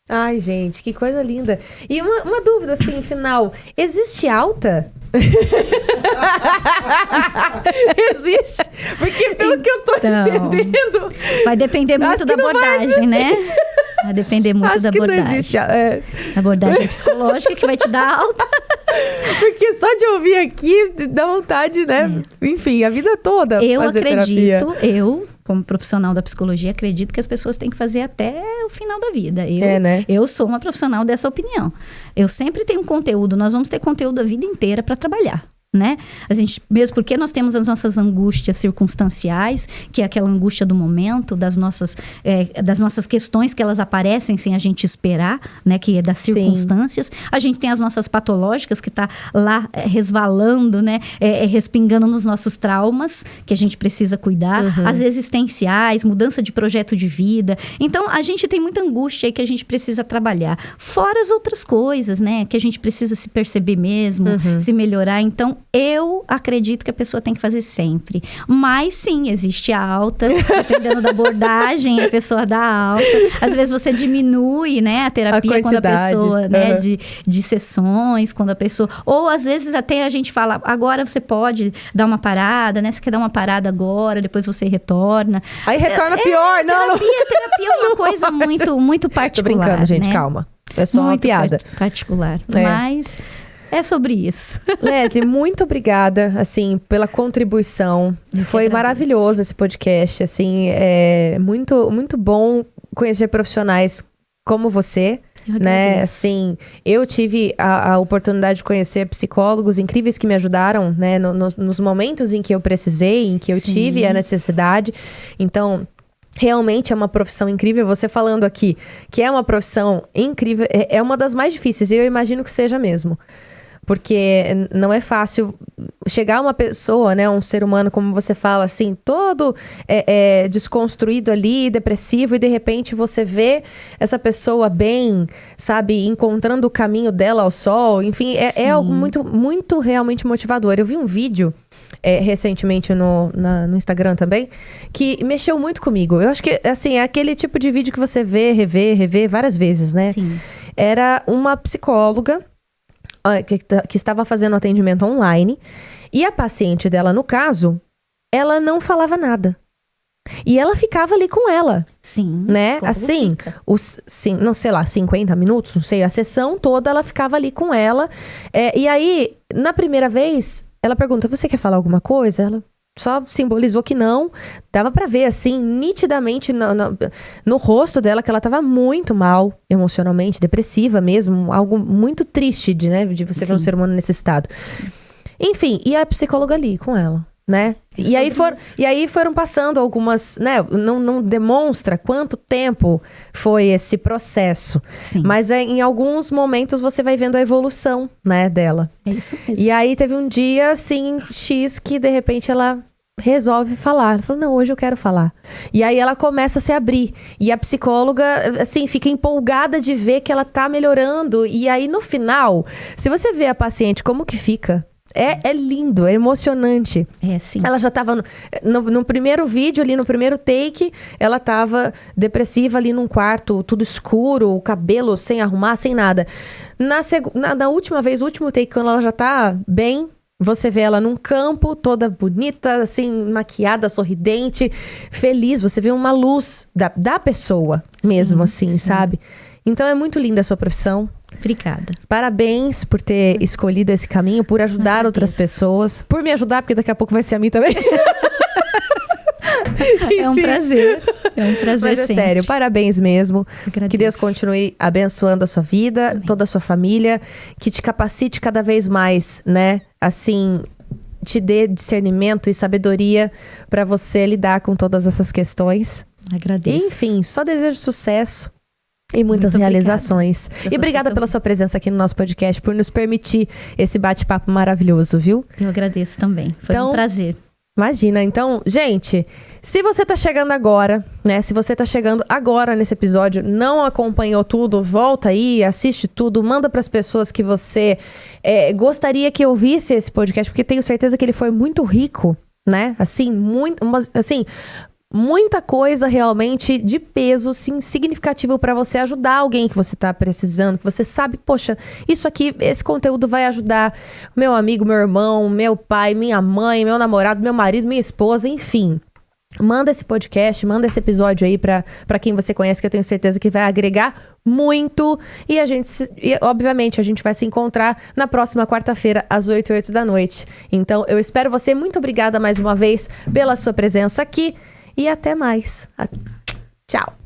A: Ai, gente, que coisa linda. E uma dúvida, assim, final. Existe alta? Existe? Porque pelo que eu tô entendendo...
B: Vai depender muito da abordagem, né? Vai depender muito da abordagem. Não existe, A abordagem psicológica que vai te dar alta.
A: Porque só de ouvir aqui dá vontade, né? Enfim, a vida toda
B: eu
A: fazer
B: acredito,
A: terapia.
B: Eu, como profissional da psicologia, acredito que as pessoas têm que fazer até o final da vida.
A: Né?
B: Eu sou uma profissional dessa opinião. Eu sempre tenho conteúdo, nós vamos ter conteúdo a vida inteira para trabalhar. Né? A gente, mesmo porque nós temos as nossas angústias circunstanciais, que é aquela angústia do momento, das nossas questões que elas aparecem sem a gente esperar, né? Que é das circunstâncias. Sim. A gente tem as nossas patológicas que tá lá resvalando, né? Respingando nos nossos traumas, que a gente precisa cuidar. Uhum. As existenciais, mudança de projeto de vida. Então, a gente tem muita angústia aí que a gente precisa trabalhar. Fora as outras coisas, né? Que a gente precisa se perceber mesmo, se melhorar. Então, eu acredito que a pessoa tem que fazer sempre. Mas sim, existe a alta, dependendo da abordagem, a pessoa dá alta. Às vezes você diminui, né, a terapia quando a pessoa, né, de sessões, quando a pessoa... Ou às vezes até a gente fala, agora você pode dar uma parada, né? Você quer dar uma parada agora, depois você retorna.
A: Aí retorna pior, não.
B: Terapia é uma coisa muito particular.
A: Tô brincando, gente,
B: né?
A: Calma. É só uma piada.
B: Particular. Mas... é sobre isso.
A: Leslie, muito obrigada, assim, pela contribuição. Foi maravilhoso esse podcast, assim, é muito bom conhecer profissionais como você, né? Assim, eu tive a oportunidade de conhecer psicólogos incríveis que me ajudaram, né? Nos momentos em que eu precisei, em que eu tive a necessidade. Então... realmente é uma profissão incrível. Você falando aqui que é uma profissão incrível, é uma das mais difíceis. E eu imagino que seja mesmo. Porque não é fácil chegar uma pessoa, né, um ser humano, como você fala, assim, todo desconstruído ali, depressivo, e de repente você vê essa pessoa bem, sabe, encontrando o caminho dela ao sol. Enfim, é algo muito realmente motivador. Eu vi um vídeo recentemente no Instagram também, que mexeu muito comigo. Eu acho que, assim, é aquele tipo de vídeo que você vê, rever várias vezes, né?
B: Sim.
A: Era uma psicóloga que estava fazendo atendimento online, e a paciente dela, no caso, ela não falava nada. E ela ficava ali com ela.
B: Sim.
A: Né? Assim, não sei lá, 50 minutos, não sei, a sessão toda ela ficava ali com ela. E aí, na primeira vez, ela pergunta, você quer falar alguma coisa? Ela só simbolizou que não. Dava pra ver, assim, nitidamente no rosto dela que ela tava muito mal, emocionalmente, depressiva mesmo. Algo muito triste de você ver um ser humano nesse estado. Sim. Enfim, e a psicóloga ali com ela, né? E aí foram passando algumas, né? Não demonstra quanto tempo foi esse processo.
B: Sim.
A: Mas em alguns momentos você vai vendo a evolução, né, dela.
B: É isso mesmo.
A: E aí teve um dia, assim, X, que de repente ela resolve falar. Ela falou, não, hoje eu quero falar. E aí ela começa a se abrir. E a psicóloga, assim, fica empolgada de ver que ela tá melhorando. E aí, no final, se você vê a paciente como que fica... É lindo, é emocionante.
B: É, sim.
A: Ela já tava no primeiro vídeo ali, no primeiro take, ela tava depressiva ali num quarto, tudo escuro, o cabelo sem arrumar, sem nada. Na última vez, o último take, quando ela já tá bem, você vê ela num campo, toda bonita, assim, maquiada, sorridente, feliz. Você vê uma luz da pessoa mesmo, assim, sabe? Então é muito linda a sua profissão.
B: Obrigada.
A: Parabéns por ter escolhido esse caminho, por ajudar outras pessoas. Por me ajudar, porque daqui a pouco vai ser a mim também.
B: É um prazer. É um prazer,
A: mas é
B: sempre.
A: sério, parabéns mesmo.
B: Agradeço.
A: Que Deus continue abençoando a sua vida, amém, toda a sua família. Que te capacite cada vez mais, né? Assim, te dê discernimento e sabedoria para você lidar com todas essas questões.
B: Agradeço.
A: Enfim, só desejo sucesso. E muitas realizações. E obrigada pela sua presença aqui no nosso podcast, por nos permitir esse bate-papo maravilhoso, viu?
B: Eu agradeço também. Foi um prazer.
A: Imagina. Então, gente, se você tá chegando agora, né? Se você tá chegando agora nesse episódio, não acompanhou tudo, volta aí, assiste tudo, manda pras pessoas que você gostaria que ouvisse esse podcast, porque tenho certeza que ele foi muito rico, né? Assim, muita coisa realmente de peso, sim, significativo para você ajudar alguém que você tá precisando, que você sabe, poxa, isso aqui, esse conteúdo vai ajudar meu amigo, meu irmão, meu pai, minha mãe, meu namorado, meu marido, minha esposa, enfim. Manda esse podcast, manda esse episódio aí pra quem você conhece, que eu tenho certeza que vai agregar muito. E obviamente, a gente vai se encontrar na próxima quarta-feira, às 8h08 da noite. Então, eu espero você. Muito obrigada mais uma vez pela sua presença aqui. E até mais. Tchau.